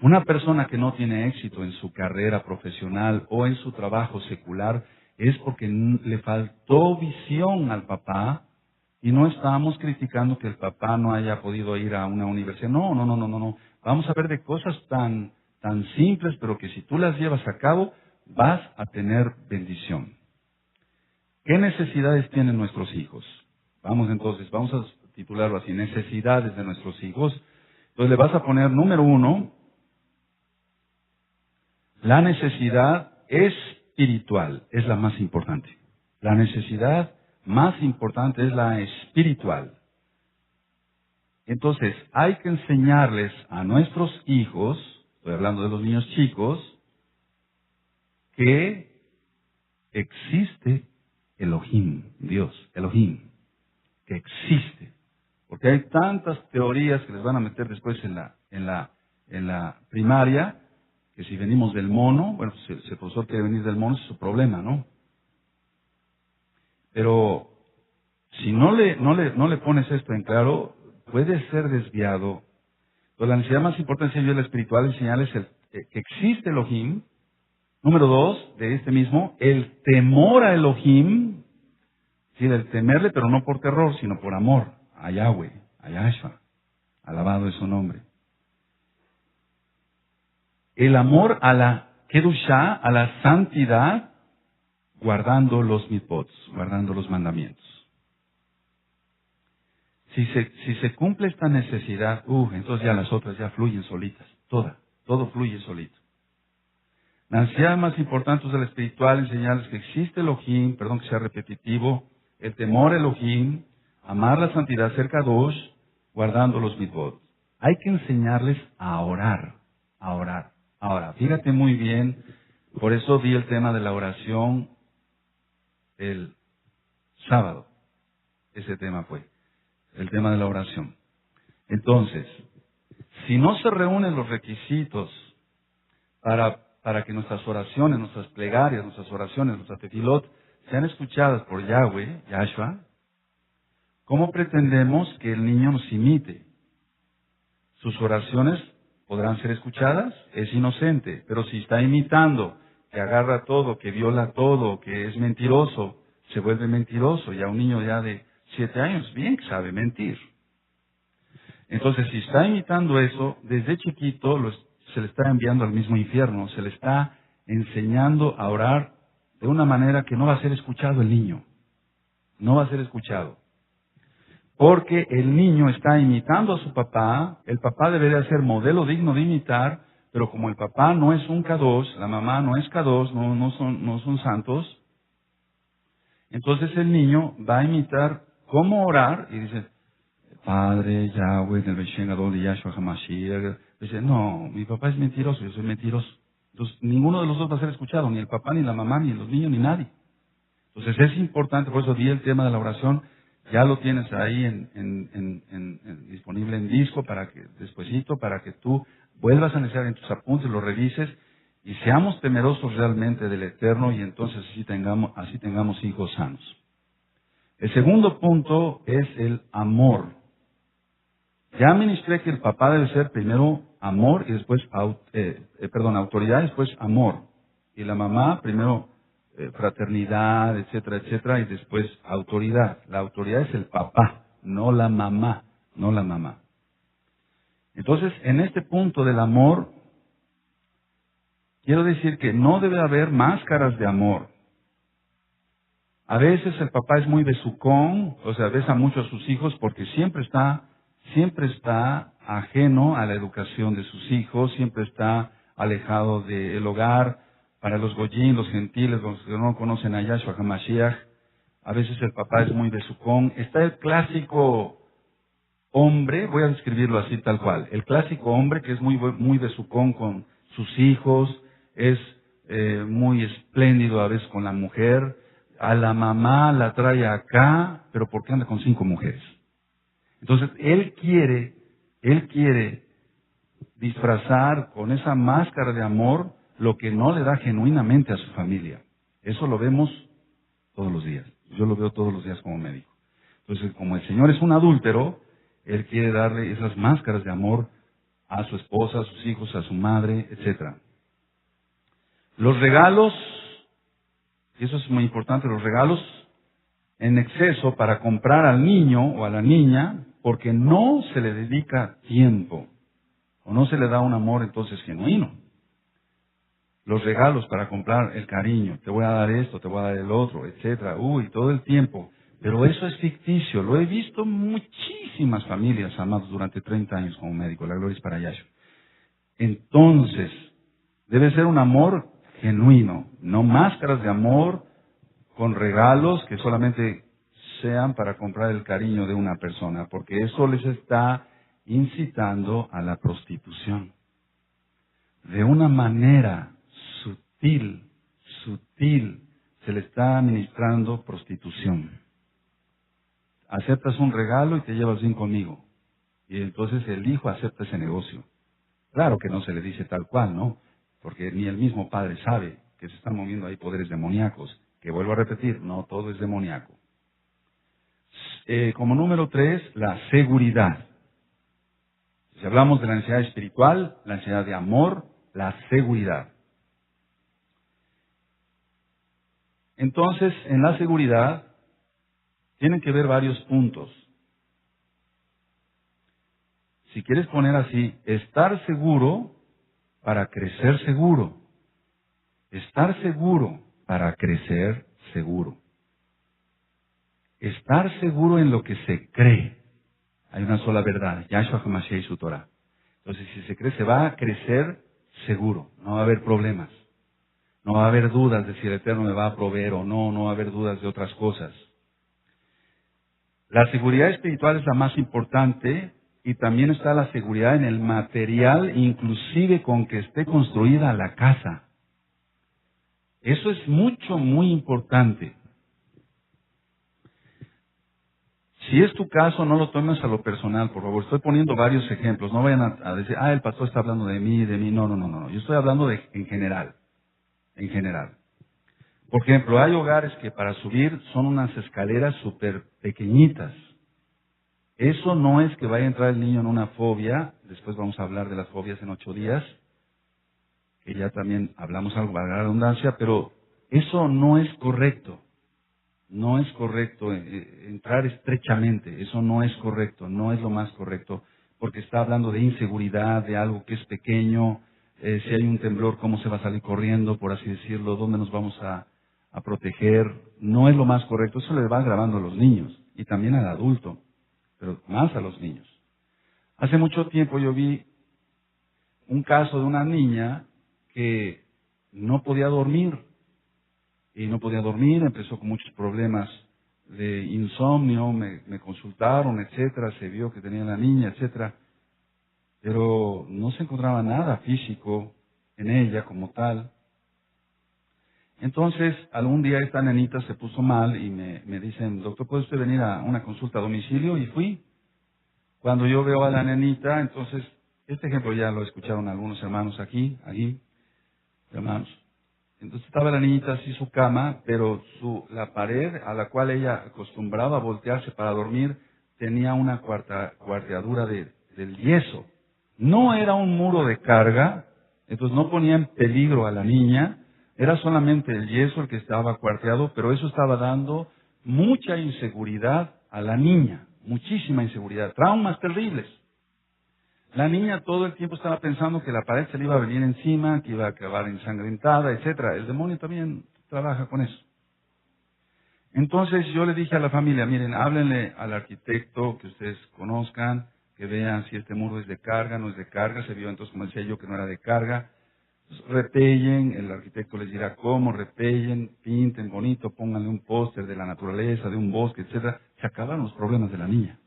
Una persona que no tiene éxito en su carrera profesional o en su trabajo secular es porque le faltó visión al papá, y no estamos criticando que el papá no haya podido ir a una universidad. No. Vamos a ver de cosas tan simples, pero que si tú las llevas a cabo, vas a tener bendición. ¿Qué necesidades tienen nuestros hijos? Vamos a titularlo así, necesidades de nuestros hijos. Entonces le vas a poner número 1, la necesidad espiritual es la más importante. La necesidad más importante es la espiritual. Entonces, hay que enseñarles a nuestros hijos, estoy hablando de los niños chicos, que existe Elohim, Dios, Elohim, que existe. Porque hay tantas teorías que les van a meter después en la primaria, Que si venimos del mono, bueno, si el profesor quiere venir del mono, es su problema, ¿no? Pero si no le pones esto en claro, puede ser desviado. Pues la necesidad más importante en la espiritual es enseñarles que existe Elohim. Número 2, de este mismo, el temor a Elohim, sí, el temerle, pero no por terror, sino por amor a Yahweh, a Yahshua. Alabado es su nombre. El amor a la Kedushá, a la santidad, guardando los mitzvot, guardando los mandamientos. Si se cumple esta necesidad, entonces ya las otras ya fluyen solitas, todo fluye solito. La necesidad más importante de la espiritual, enseñarles que existe Elohim, perdón que sea repetitivo, el temor a Elohim, amar la santidad, ser kadosh, guardando los mitzvot. Hay que enseñarles a orar, a orar. Ahora, fíjate muy bien, por eso di el tema de la oración el sábado. Ese tema fue, el tema de la oración. Entonces, si no se reúnen los requisitos para que nuestras oraciones, nuestras plegarias, nuestras oraciones, nuestras tefilot, sean escuchadas por Yahweh, Yahshua, ¿cómo pretendemos que el niño nos imite? Sus oraciones podrán ser escuchadas, es inocente, pero si está imitando, que agarra todo, que viola todo, que es mentiroso, se vuelve mentiroso. Ya un niño ya de 7 años, bien que sabe mentir. Entonces, si está imitando eso, desde chiquito se le está enviando al mismo infierno, se le está enseñando a orar de una manera que no va a ser escuchado el niño. No va a ser escuchado. Porque el niño está imitando a su papá, el papá debería ser modelo digno de imitar, pero como el papá no es un kadosh, la mamá no es kadosh, no son santos, entonces el niño va a imitar cómo orar y dice, Padre, Yahweh, del Beshen Gadol de Yahshua HaMashiach. Dice, no, mi papá es mentiroso, yo soy mentiroso. Entonces, ninguno de los dos va a ser escuchado, ni el papá, ni la mamá, ni los niños, ni nadie. Entonces, es importante, por eso di el tema de la oración, ya lo tienes ahí disponible en disco, para que despuesito, para que tú vuelvas a analizar en tus apuntes, lo revises, y seamos temerosos realmente del Eterno, y entonces así tengamos hijos sanos. El segundo punto es el amor. Ya ministré que el papá debe ser primero amor y después, autoridad y después amor. Y la mamá primero fraternidad, etcétera, etcétera, y después autoridad. La autoridad es el papá, no la mamá, no la mamá. Entonces, en este punto del amor, quiero decir que no debe haber máscaras de amor. A veces el papá es muy besucón, o sea, besa mucho a sus hijos porque siempre está ajeno a la educación de sus hijos, siempre está alejado del hogar. Para los goyín, los gentiles, los que no conocen a Yahshua HaMashiach, a veces el papá es muy besucón. Está el clásico hombre, voy a describirlo así tal cual, el clásico hombre que es muy besucón con sus hijos, es muy espléndido a veces con la mujer, a la mamá la trae acá, pero porque anda con 5 mujeres. Entonces, él quiere disfrazar con esa máscara de amor lo que no le da genuinamente a su familia. Eso lo vemos todos los días. Yo lo veo todos los días como médico. Entonces, como el Señor es un adúltero, Él quiere darle esas máscaras de amor a su esposa, a sus hijos, a su madre, etc. Los regalos, y eso es muy importante, los regalos en exceso para comprar al niño o a la niña, porque no se le dedica tiempo, o no se le da un amor entonces genuino. Los regalos para comprar el cariño, te voy a dar esto, te voy a dar el otro, etcétera, todo el tiempo. Pero eso es ficticio, lo he visto en muchísimas familias, amados, durante 30 años como médico, la gloria es para Yahshua. Entonces, debe ser un amor genuino, no máscaras de amor con regalos que solamente sean para comprar el cariño de una persona, porque eso les está incitando a la prostitución. De una manera sutil, se le está administrando prostitución. Aceptas un regalo y te llevas bien conmigo. Y entonces el hijo acepta ese negocio. Claro que no se le dice tal cual, ¿no? porque ni el mismo padre sabe que se están moviendo ahí poderes demoníacos, que vuelvo a repetir, no todo es demoníaco. Como número 3, la seguridad. Si hablamos de la necesidad espiritual, la necesidad de amor, la seguridad. Entonces, en la seguridad tienen que ver varios puntos. Si quieres poner así, estar seguro para crecer seguro. Estar seguro para crecer seguro. Estar seguro en lo que se cree. Hay una sola verdad, Yahshua HaMashiach y su Torah. Entonces, si se cree, se va a crecer seguro. No va a haber problemas. No va a haber dudas de si el Eterno me va a proveer o no. No va a haber dudas de otras cosas. La seguridad espiritual es la más importante y también está la seguridad en el material, inclusive con que esté construida la casa. Eso es muy importante. Si es tu caso, no lo tomes a lo personal, por favor. Estoy poniendo varios ejemplos. No vayan a decir, el pastor está hablando de mí. No. Yo estoy hablando en general. En general. Por ejemplo, hay hogares que para subir son unas escaleras súper pequeñitas. Eso no es que vaya a entrar el niño en una fobia. Después vamos a hablar de las fobias en 8 días. Que ya también hablamos algo, valga la redundancia, pero eso no es correcto. No es correcto entrar estrechamente, eso no es correcto, no es lo más correcto, porque está hablando de inseguridad, de algo que es pequeño, si hay un temblor, cómo se va a salir corriendo, por así decirlo, dónde nos vamos a proteger, no es lo más correcto, eso le va grabando a los niños y también al adulto, pero más a los niños. Hace mucho tiempo yo vi un caso de una niña que no podía dormir, empezó con muchos problemas de insomnio, me consultaron, etcétera, se vio que tenía la niña, etcétera, pero no se encontraba nada físico en ella como tal. Entonces, algún día esta nenita se puso mal y me dicen, doctor, ¿puede usted venir a una consulta a domicilio? Y fui. Cuando yo veo a la nenita, entonces, este ejemplo ya lo escucharon algunos hermanos aquí, hermanos. Entonces estaba la niñita así su cama, pero la pared a la cual ella acostumbraba a voltearse para dormir tenía una cuarteadura del yeso. No era un muro de carga, entonces no ponía en peligro a la niña, era solamente el yeso el que estaba cuarteado, pero eso estaba dando mucha inseguridad a la niña, muchísima inseguridad, traumas terribles. La niña todo el tiempo estaba pensando que la pared se le iba a venir encima, que iba a acabar ensangrentada, etcétera. El demonio también trabaja con eso. Entonces yo le dije a la familia, miren, háblenle al arquitecto que ustedes conozcan, que vean si este muro es de carga, no es de carga. Se vio entonces, como decía yo, que no era de carga. Entonces, repellen, el arquitecto les dirá cómo, repellen, pinten bonito, pónganle un póster de la naturaleza, de un bosque, etcétera. Se acabaron los problemas de la niña.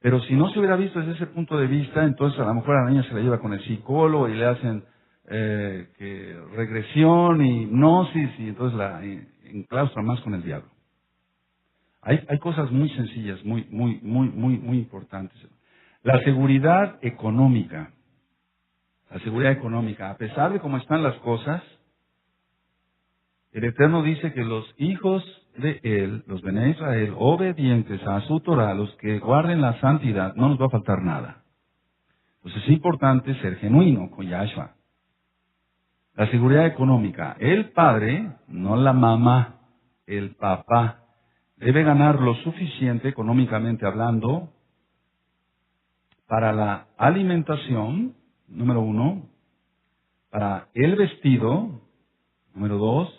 Pero si no se hubiera visto desde ese punto de vista, entonces a lo mejor a la niña se la lleva con el psicólogo y le hacen regresión, hipnosis, y entonces la enclaustra más con el diablo. Hay cosas muy sencillas, muy importantes. La seguridad económica. La seguridad económica. A pesar de cómo están las cosas, el Eterno dice que los hijos de Él, los Bene Israel, obedientes a su Torah, los que guarden la santidad, no nos va a faltar nada. Pues es importante ser genuino con Yahshua. La seguridad económica. El padre, no la mamá, el papá, debe ganar lo suficiente económicamente hablando para la alimentación, número 1, para el vestido, número 2,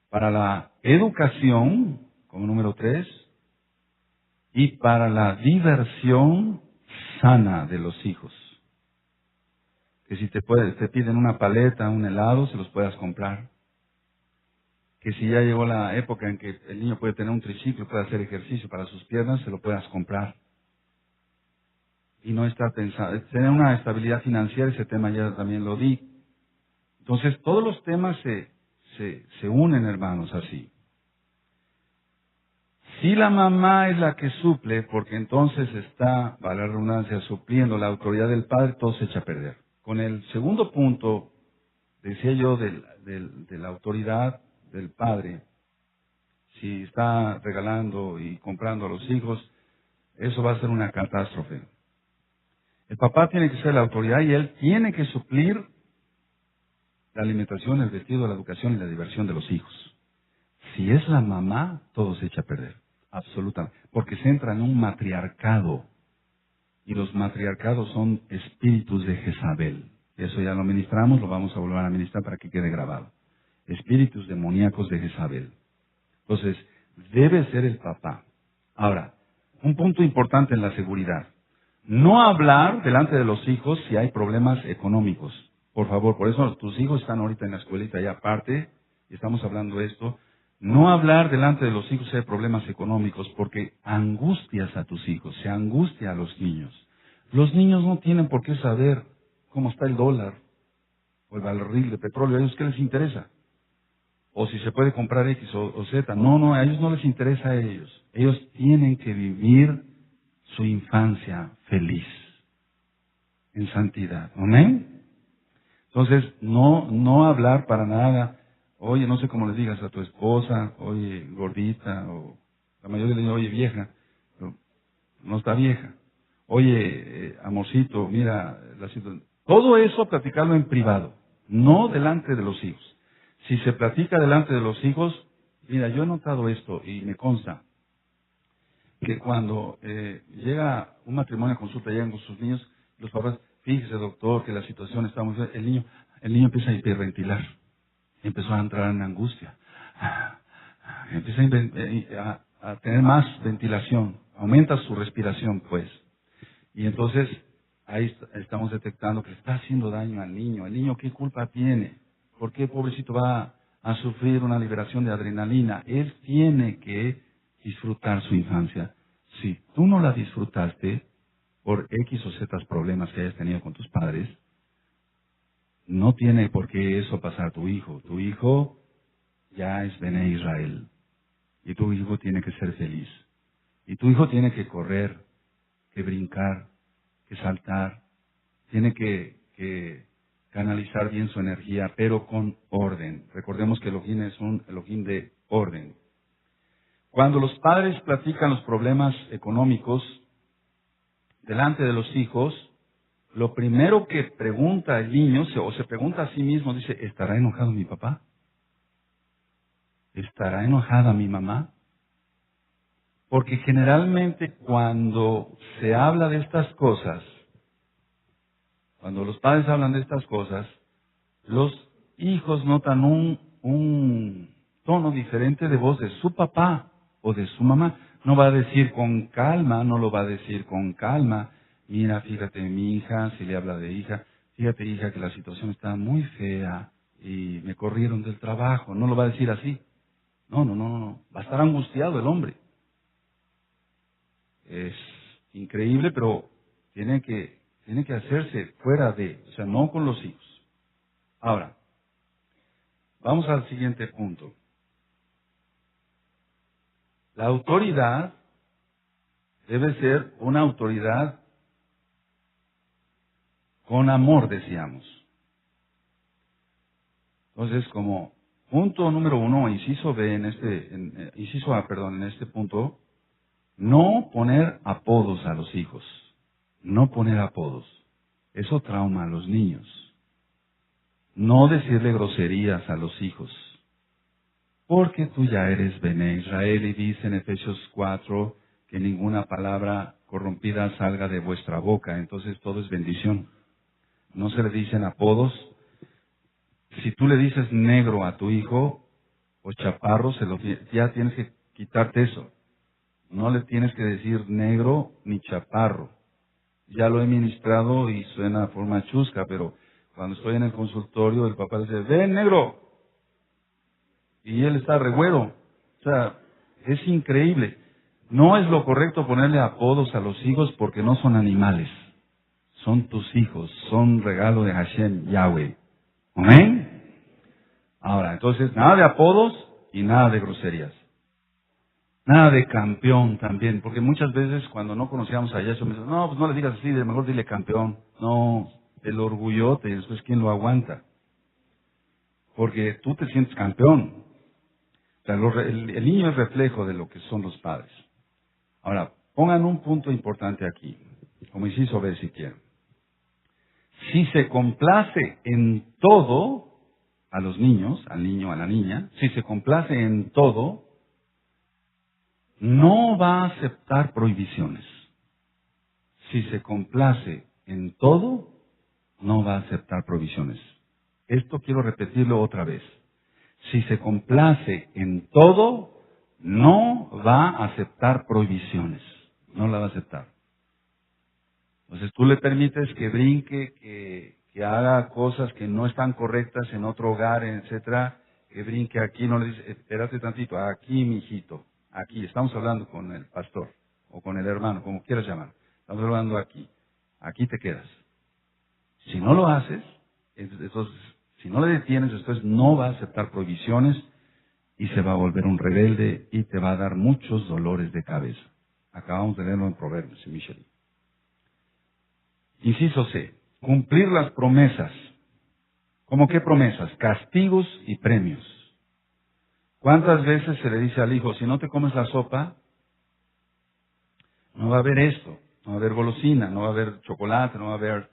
para la educación, como número 3, y para la diversión sana de los hijos. Que si te piden una paleta, un helado, se los puedas comprar. Que si ya llegó la época en que el niño puede tener un triciclo, puede hacer ejercicio para sus piernas, se lo puedas comprar. Y no estar pensando, tener una estabilidad financiera, ese tema ya también lo di. Entonces, todos los temas se unen, hermanos, así. Si la mamá es la que suple, porque entonces está, vale la redundancia, supliendo la autoridad del padre, todo se echa a perder. Con el segundo punto, decía yo, de la autoridad del padre, si está regalando y comprando a los hijos, eso va a ser una catástrofe. El papá tiene que ser la autoridad y él tiene que suplir la alimentación, el vestido, la educación y la diversión de los hijos. Si es la mamá, todo se echa a perder, absolutamente, porque se entra en un matriarcado, y los matriarcados son espíritus de Jezabel. Eso ya lo ministramos, lo vamos a volver a ministrar para que quede grabado. Espíritus demoníacos de Jezabel. Entonces, debe ser el papá. Ahora, un punto importante en la seguridad. No hablar delante de los hijos si hay problemas económicos. Por favor, por eso tus hijos están ahorita en la escuelita ya aparte, y estamos hablando de esto. No hablar delante de los hijos si hay problemas económicos, porque angustias a tus hijos, se angustia a los niños. Los niños no tienen por qué saber cómo está el dólar o el barril de petróleo. ¿A ellos qué les interesa? O si se puede comprar X o Z. No, a ellos no les interesa a ellos. Ellos tienen que vivir su infancia feliz, en santidad. ¿Amén? Entonces, no hablar para nada. Oye, no sé cómo le digas a tu esposa, oye, gordita, o la mayoría le dice, oye, vieja, pero no está vieja. Oye, amorcito, mira la situación. Todo eso platicarlo en privado, no delante de los hijos. Si se platica delante de los hijos, mira, yo he notado esto y me consta que cuando llega un matrimonio a consulta, llegan con sus niños, los papás, fíjese doctor que la situación está muy fea, el niño empieza a hiperventilar, empezó a entrar en angustia, empieza a tener más ventilación, aumenta su respiración pues, y entonces ahí estamos detectando que está haciendo daño al niño. ¿El niño qué culpa tiene? ¿Por qué pobrecito va a sufrir una liberación de adrenalina? Él tiene que disfrutar su infancia. Si tú no la disfrutaste por X o Z problemas que hayas tenido con tus padres, no tiene por qué eso pasar a tu hijo. Tu hijo ya es Bené Israel. Y tu hijo tiene que ser feliz. Y tu hijo tiene que correr, que brincar, que saltar. Tiene que canalizar bien su energía, pero con orden. Recordemos que Elohim es un Elohim de orden. Cuando los padres platican los problemas económicos delante de los hijos, lo primero que pregunta el niño, o se pregunta a sí mismo, dice, ¿estará enojado mi papá? ¿Estará enojada mi mamá? Porque generalmente cuando se habla de estas cosas, cuando los padres hablan de estas cosas, los hijos notan un tono diferente de voz de su papá o de su mamá. No va a decir con calma, no lo va a decir con calma. Mira, fíjate, mi hija, si le habla de hija, fíjate, hija, que la situación está muy fea y me corrieron del trabajo. No lo va a decir así. No. Va a estar angustiado el hombre. Es increíble, pero tiene que hacerse fuera de, o sea, no con los hijos. Ahora, vamos al siguiente punto. La autoridad debe ser una autoridad con amor, decíamos. Entonces, como punto número 1, inciso B inciso A, en este punto, no poner apodos a los hijos. No poner apodos. Eso trauma a los niños. No decirle groserías a los hijos. Porque tú ya eres Bené Israel y dice en Efesios 4 que ninguna palabra corrompida salga de vuestra boca. Entonces todo es bendición. No se le dicen apodos. Si tú le dices negro a tu hijo o chaparro, ya tienes que quitarte eso. No le tienes que decir negro ni chaparro. Ya lo he ministrado y suena de forma chusca, pero cuando estoy en el consultorio, el papá dice, ven negro. Y él está regüero. O sea, es increíble. No es lo correcto ponerle apodos a los hijos porque no son animales. Son tus hijos, son regalo de Hashem, Yahweh. ¿Amén? Ahora, entonces, nada de apodos y nada de groserías. Nada de campeón también, porque muchas veces cuando no conocíamos a Yahshua me dicen, no, pues no le digas así, mejor dile campeón. No, el orgullote, y después ¿quién lo aguanta? Porque tú te sientes campeón. O sea, el niño es reflejo de lo que son los padres. Ahora, pongan un punto importante aquí, como inciso B si quieren. Si se complace en todo a los niños, al niño, a la niña, si se complace en todo, no va a aceptar prohibiciones. Si se complace en todo, no va a aceptar prohibiciones. Esto quiero repetirlo otra vez. Si se complace en todo, no va a aceptar prohibiciones. No la va a aceptar. Entonces tú le permites que brinque, que haga cosas que no están correctas en otro hogar, etcétera, que brinque aquí, no le dices, espérate tantito, aquí, mijito, aquí, estamos hablando con el pastor, o con el hermano, como quieras llamar, estamos hablando aquí te quedas. Si no lo haces, entonces, si no le detienes, después no va a aceptar prohibiciones y se va a volver un rebelde y te va a dar muchos dolores de cabeza. Acabamos de leerlo en Proverbios, Michelle. Inciso C. Cumplir las promesas. ¿Cómo qué promesas? Castigos y premios. ¿Cuántas veces se le dice al hijo, si no te comes la sopa, no va a haber esto, no va a haber golosina, no va a haber chocolate, no va a haber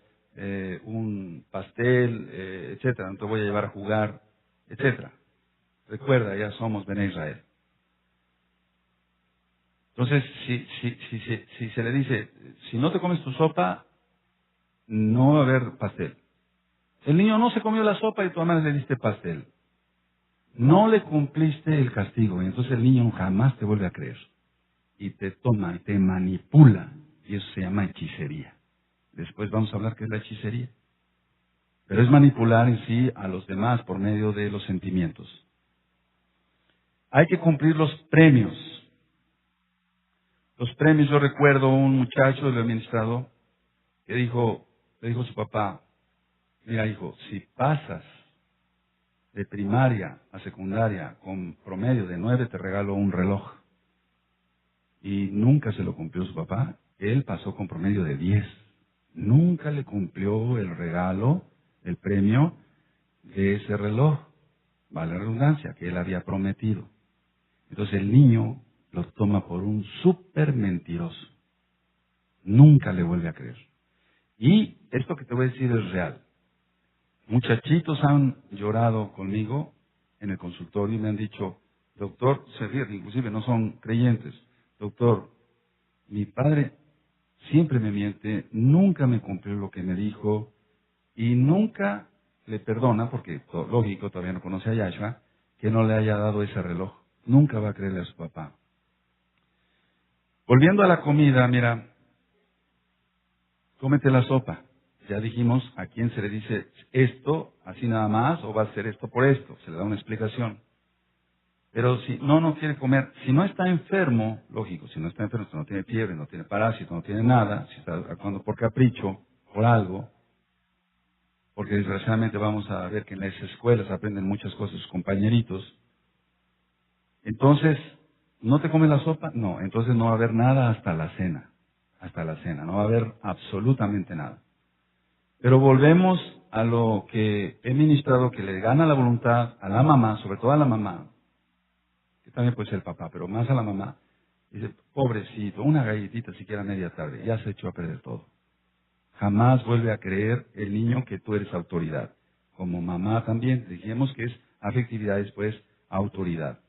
un pastel, etcétera, no te voy a llevar a jugar, etcétera? Recuerda, ya somos Bene Israel. Entonces, si se le dice, si no te comes tu sopa, no va a haber pastel. El niño no se comió la sopa y tú además le diste pastel. No le cumpliste el castigo y entonces el niño jamás te vuelve a creer. Y te toma y te manipula. Y eso se llama hechicería. Después vamos a hablar qué es la hechicería. Pero es manipular en sí a los demás por medio de los sentimientos. Hay que cumplir los premios. Los premios, yo recuerdo un muchacho del administrador que le dijo a su papá, mira hijo, si pasas de primaria a secundaria con promedio de 9 te regalo un reloj. Y nunca se lo cumplió su papá. Él pasó con promedio de 10. Nunca le cumplió el regalo, el premio de ese reloj, vale la redundancia, que él había prometido. Entonces el niño lo toma por un súper mentiroso. Nunca le vuelve a creer. Y esto que te voy a decir es real. Muchachitos han llorado conmigo en el consultorio y me han dicho, doctor, se ríen, inclusive no son creyentes, doctor, mi padre siempre me miente, nunca me cumplió lo que me dijo y nunca le perdona, porque lógico, todavía no conoce a Yahshua, que no le haya dado ese reloj. Nunca va a creerle a su papá. Volviendo a la comida, mira, cómete la sopa. Ya dijimos a quién se le dice esto, así nada más, o va a ser esto por esto. Se le da una explicación. Pero si no quiere comer, si no está enfermo, lógico, si no está enfermo, si no tiene fiebre, no tiene parásito, no tiene nada, si está actuando por capricho, por algo, porque desgraciadamente vamos a ver que en las escuelas aprenden muchas cosas sus compañeritos, entonces, ¿no te comes la sopa? No, entonces no va a haber nada hasta la cena, no va a haber absolutamente nada. Pero volvemos a lo que he ministrado, que le gana la voluntad a la mamá, sobre todo a la mamá, que también puede ser el papá, pero más a la mamá. Dice, pobrecito, una galletita siquiera a media tarde, ya se echó a perder todo. Jamás vuelve a creer el niño que tú eres autoridad. Como mamá también, dijimos que es afectividad después autoridad.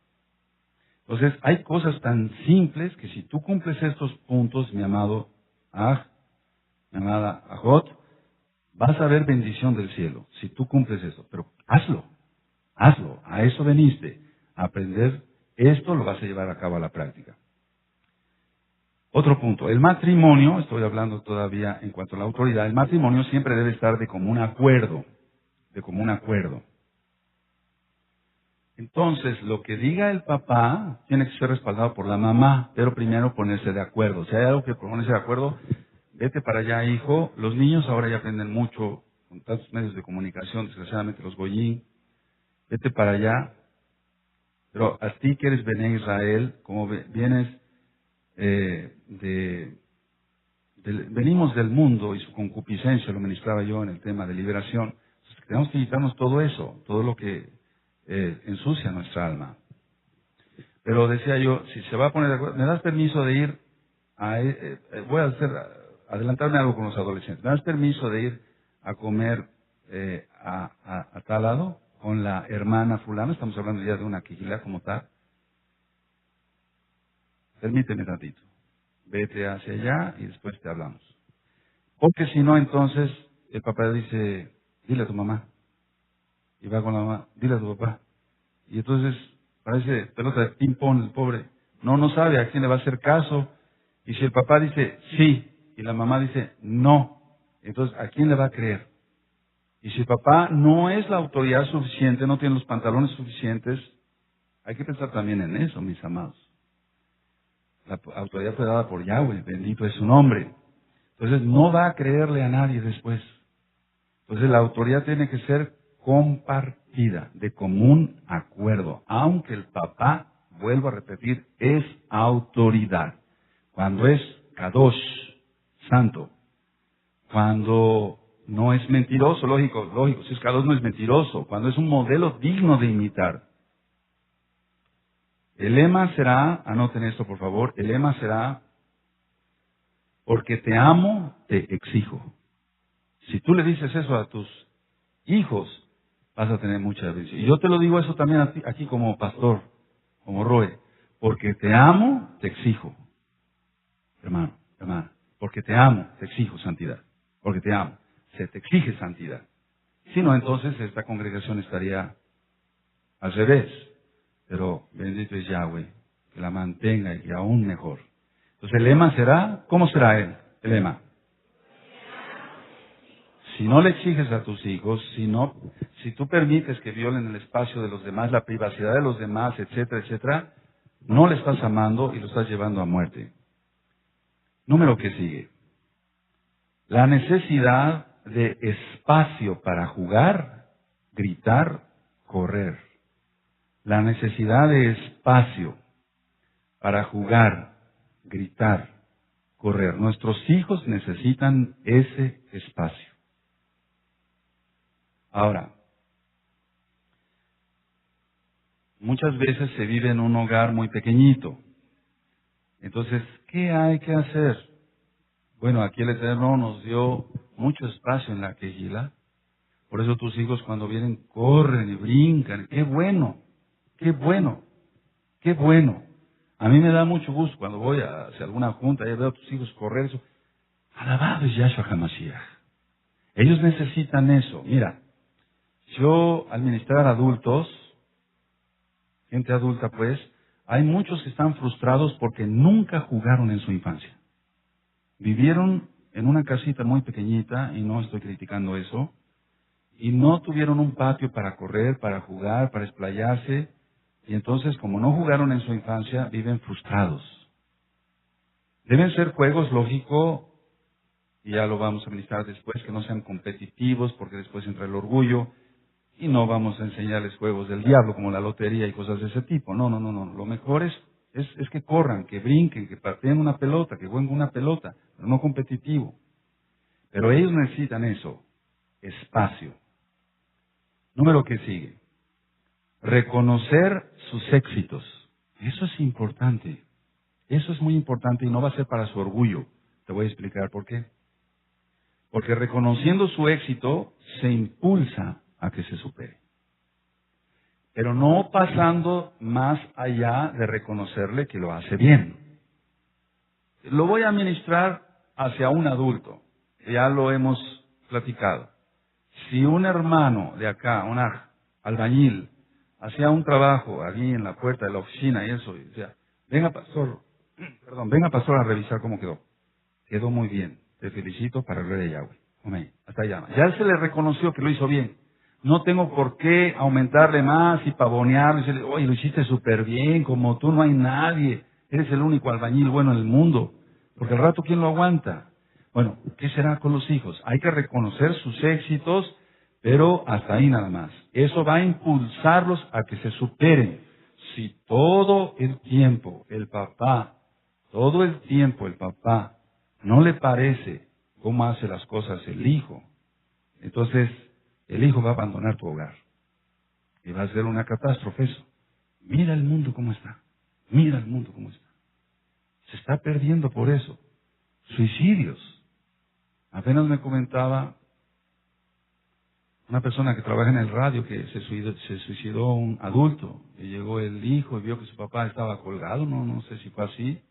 Entonces, hay cosas tan simples que si tú cumples estos puntos, mi amado Aj, mi amada Ajot, vas a ver bendición del cielo, si tú cumples eso. Pero hazlo, a eso veniste, a aprender esto, lo vas a llevar a cabo a la práctica. Otro punto, el matrimonio, estoy hablando todavía en cuanto a la autoridad, el matrimonio siempre debe estar de común acuerdo, Entonces, lo que diga el papá tiene que ser respaldado por la mamá, pero primero ponerse de acuerdo. Si hay algo que ponerse de acuerdo, vete para allá, hijo. Los niños ahora ya aprenden mucho con tantos medios de comunicación, desgraciadamente los goyín. Vete para allá. Pero a ti que eres Bene Israel, como vienes de venimos del mundo y su concupiscencia, lo ministraba yo en el tema de liberación. Entonces, tenemos que quitarnos todo eso, todo lo que ensucia nuestra alma. Pero decía yo, si se va a poner de acuerdo, ¿me das permiso de ir voy a adelantarme algo con los adolescentes? ¿Me das permiso de ir a comer a tal lado con la hermana fulana? Estamos hablando ya de una quijilá como tal. Permíteme tantito. Vete hacia allá y después te hablamos. Porque si no, entonces el papá dice, dile a tu mamá. Y va con la mamá, dile a tu papá. Y entonces parece pelota de ping-pong el pobre. No sabe a quién le va a hacer caso. Y si el papá dice sí y la mamá dice no, entonces ¿a quién le va a creer? Y si el papá no es la autoridad suficiente, no tiene los pantalones suficientes, hay que pensar también en eso, mis amados. La autoridad fue dada por Yahweh, bendito es su nombre. Entonces no va a creerle a nadie después. Entonces la autoridad tiene que ser compartida, de común acuerdo. Aunque el papá, vuelvo a repetir, es autoridad. Cuando es Kadosh, santo. Cuando no es mentiroso, lógico, si es Kadosh no es mentiroso. Cuando es un modelo digno de imitar. El lema será, anoten esto por favor, el lema será, porque te amo, te exijo. Si tú le dices eso a tus hijos, vas a tener mucha bendición. Y yo te lo digo eso también a ti, aquí como pastor, como Roe, porque te amo, te exijo. Hermano, hermana, porque te amo, te exijo santidad. Porque te amo, se te exige santidad. Si no, entonces esta congregación estaría al revés. Pero bendito es Yahweh, que la mantenga y aún mejor. Entonces el lema será, ¿cómo será el lema? Si no le exiges a tus hijos, si tú permites que violen el espacio de los demás, la privacidad de los demás, etcétera, etcétera, no le estás amando y lo estás llevando a muerte. Número que sigue. La necesidad de espacio para jugar, gritar, correr. La necesidad de espacio para jugar, gritar, correr. Nuestros hijos necesitan ese espacio. Ahora, muchas veces se vive en un hogar muy pequeñito. Entonces, ¿qué hay que hacer? Bueno, aquí el Eterno nos dio mucho espacio en la quejila. Por eso tus hijos cuando vienen corren y brincan. ¡Qué bueno! ¡Qué bueno! ¡Qué bueno! A mí me da mucho gusto cuando voy hacia alguna junta y veo a tus hijos correr eso. Alabado es Yahshua HaMashiach. Ellos necesitan eso. Mira, yo al ministrar adultos, gente adulta pues, hay muchos que están frustrados porque nunca jugaron en su infancia. Vivieron en una casita muy pequeñita, y no estoy criticando eso, y no tuvieron un patio para correr, para jugar, para explayarse, y entonces como no jugaron en su infancia, viven frustrados. Deben ser juegos, lógico, y ya lo vamos a ministrar después, que no sean competitivos, porque después entra el orgullo, y no vamos a enseñarles juegos del diablo, como la lotería y cosas de ese tipo. No. Lo mejor es que corran, que brinquen, que pateen una pelota, que jueguen una pelota, pero no competitivo. Pero ellos necesitan eso, espacio. Número que sigue. Reconocer sus éxitos. Eso es importante. Eso es muy importante y no va a ser para su orgullo. Te voy a explicar por qué. Porque reconociendo su éxito, se impulsa a que se supere. Pero no pasando más allá de reconocerle que lo hace bien. Lo voy a ministrar hacia un adulto. Ya lo hemos platicado. Si un hermano de acá, un albañil, hacía un trabajo allí en la puerta de la oficina y eso, y decía, venga pastor a revisar cómo quedó. Quedó muy bien. Te felicito para el rey de Yahweh. Amén. Hasta allá. Ya se le reconoció que lo hizo bien. No tengo por qué aumentarle más y pavonearle y decirle, oye, lo hiciste súper bien, como tú no hay nadie. Eres el único albañil bueno en el mundo. Porque al rato, ¿quién lo aguanta? Bueno, ¿qué será con los hijos? Hay que reconocer sus éxitos, pero hasta ahí nada más. Eso va a impulsarlos a que se superen. Si todo el tiempo el papá no le parece cómo hace las cosas el hijo, entonces el hijo va a abandonar tu hogar. Y va a ser una catástrofe eso. Mira el mundo cómo está. Mira el mundo cómo está. Se está perdiendo por eso. Suicidios. Apenas me comentaba una persona que trabaja en el radio que se suicidó un adulto. Y llegó el hijo y vio que su papá estaba colgado, no sé si fue así.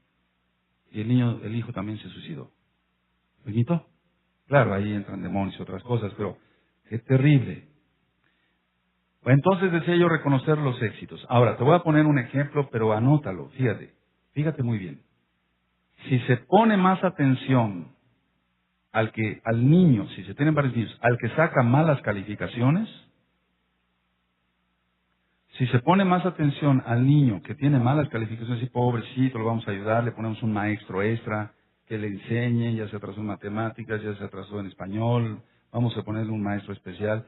Y el hijo también se suicidó. ¿Lo quitó? Claro, ahí entran demonios y otras cosas, pero qué terrible. Entonces decía yo reconocer los éxitos. Ahora, te voy a poner un ejemplo, pero anótalo, fíjate muy bien. Si se pone más atención al niño, si se tienen varios niños, al que saca malas calificaciones, si se pone más atención al niño que tiene malas calificaciones, y pobrecito, lo vamos a ayudar, le ponemos un maestro extra que le enseñe, ya se atrasó en matemáticas, ya se atrasó en español, vamos a ponerle un maestro especial.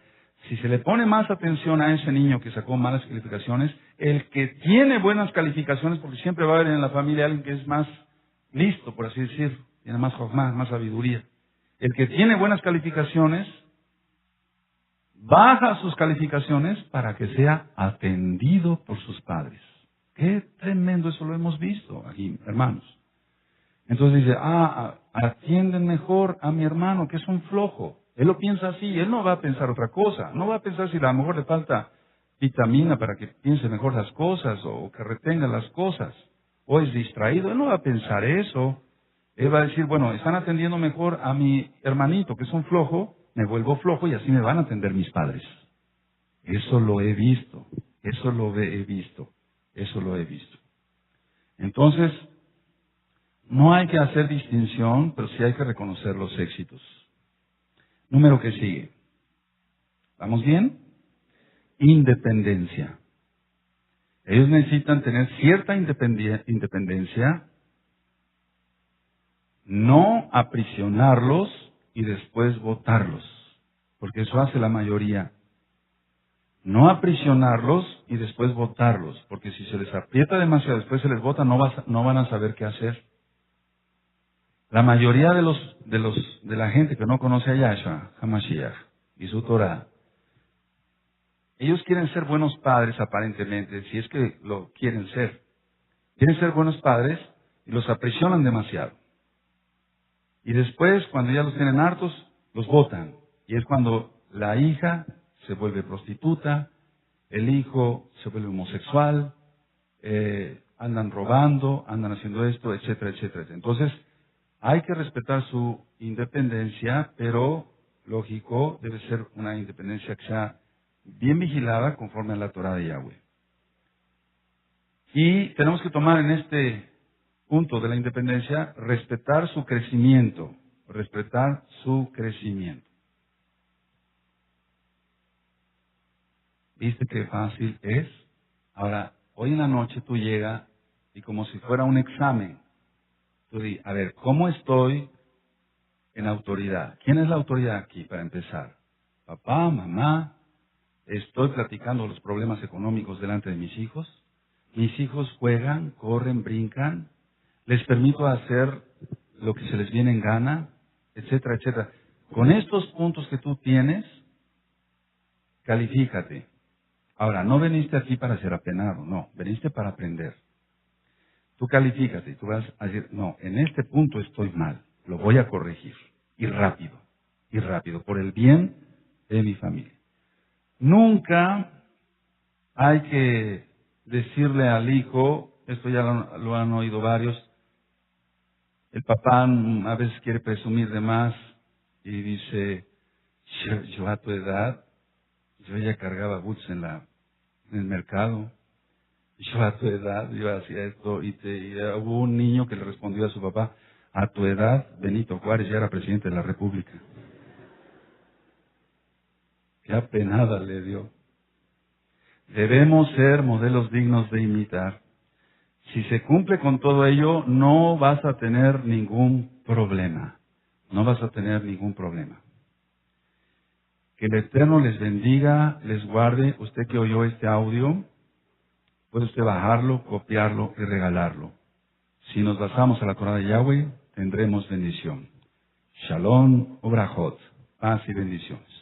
Si se le pone más atención a ese niño que sacó malas calificaciones, el que tiene buenas calificaciones, porque siempre va a haber en la familia alguien que es más listo, por así decirlo, tiene más sabiduría. El que tiene buenas calificaciones, baja sus calificaciones para que sea atendido por sus padres. Qué tremendo, eso lo hemos visto aquí, hermanos. Entonces dice, atienden mejor a mi hermano, que es un flojo. Él lo piensa así, él no va a pensar otra cosa. No va a pensar si a lo mejor le falta vitamina para que piense mejor las cosas o que retenga las cosas. O es distraído, él no va a pensar eso. Él va a decir, bueno, están atendiendo mejor a mi hermanito, que es un flojo, me vuelvo flojo y así me van a atender mis padres. Eso lo he visto, eso lo he visto. Entonces, no hay que hacer distinción, pero sí hay que reconocer los éxitos. Número que sigue. ¿Vamos bien? Independencia. Ellos necesitan tener cierta independencia, no aprisionarlos y después botarlos, porque eso hace la mayoría. No aprisionarlos y después botarlos, porque si se les aprieta demasiado, después se les bota, no van a saber qué hacer. La mayoría de la gente que no conoce a Yahshua HaMashiach y su Torah, ellos quieren ser buenos padres aparentemente, si es que lo quieren ser. Quieren ser buenos padres y los aprisionan demasiado. Y después, cuando ya los tienen hartos, los botan. Y es cuando la hija se vuelve prostituta, el hijo se vuelve homosexual, andan robando, andan haciendo esto, etcétera, etcétera. Entonces, hay que respetar su independencia, pero, lógico, debe ser una independencia que sea bien vigilada conforme a la Torah de Yahweh. Y tenemos que tomar en este punto de la independencia, respetar su crecimiento. ¿Viste qué fácil es? Ahora, hoy en la noche tú llegas y como si fuera un examen, tú di, a ver, ¿cómo estoy en autoridad? ¿Quién es la autoridad aquí para empezar? Papá, mamá, estoy platicando los problemas económicos delante de mis hijos. Mis hijos juegan, corren, brincan. Les permito hacer lo que se les viene en gana, etcétera, etcétera. Con estos puntos que tú tienes, califícate. Ahora, no veniste aquí para ser apenado, no, veniste para aprender. Tú califícate, tú vas a decir, no, en este punto estoy mal, lo voy a corregir. Y rápido, por el bien de mi familia. Nunca hay que decirle al hijo, esto ya lo han oído varios, el papá a veces quiere presumir de más y dice, yo a tu edad, yo ya cargaba boots en el mercado, yo a tu edad, yo hacía esto, y hubo un niño que le respondió a su papá, a tu edad, Benito Juárez ya era presidente de la República. Qué apenada le dio. Debemos ser modelos dignos de imitar. Si se cumple con todo ello, no vas a tener ningún problema. Que el Eterno les bendiga, les guarde. Usted que oyó este audio, puede usted bajarlo, copiarlo y regalarlo. Si nos basamos a la Torah de Yahweh, tendremos bendición. Shalom, Obrajot, paz y bendiciones.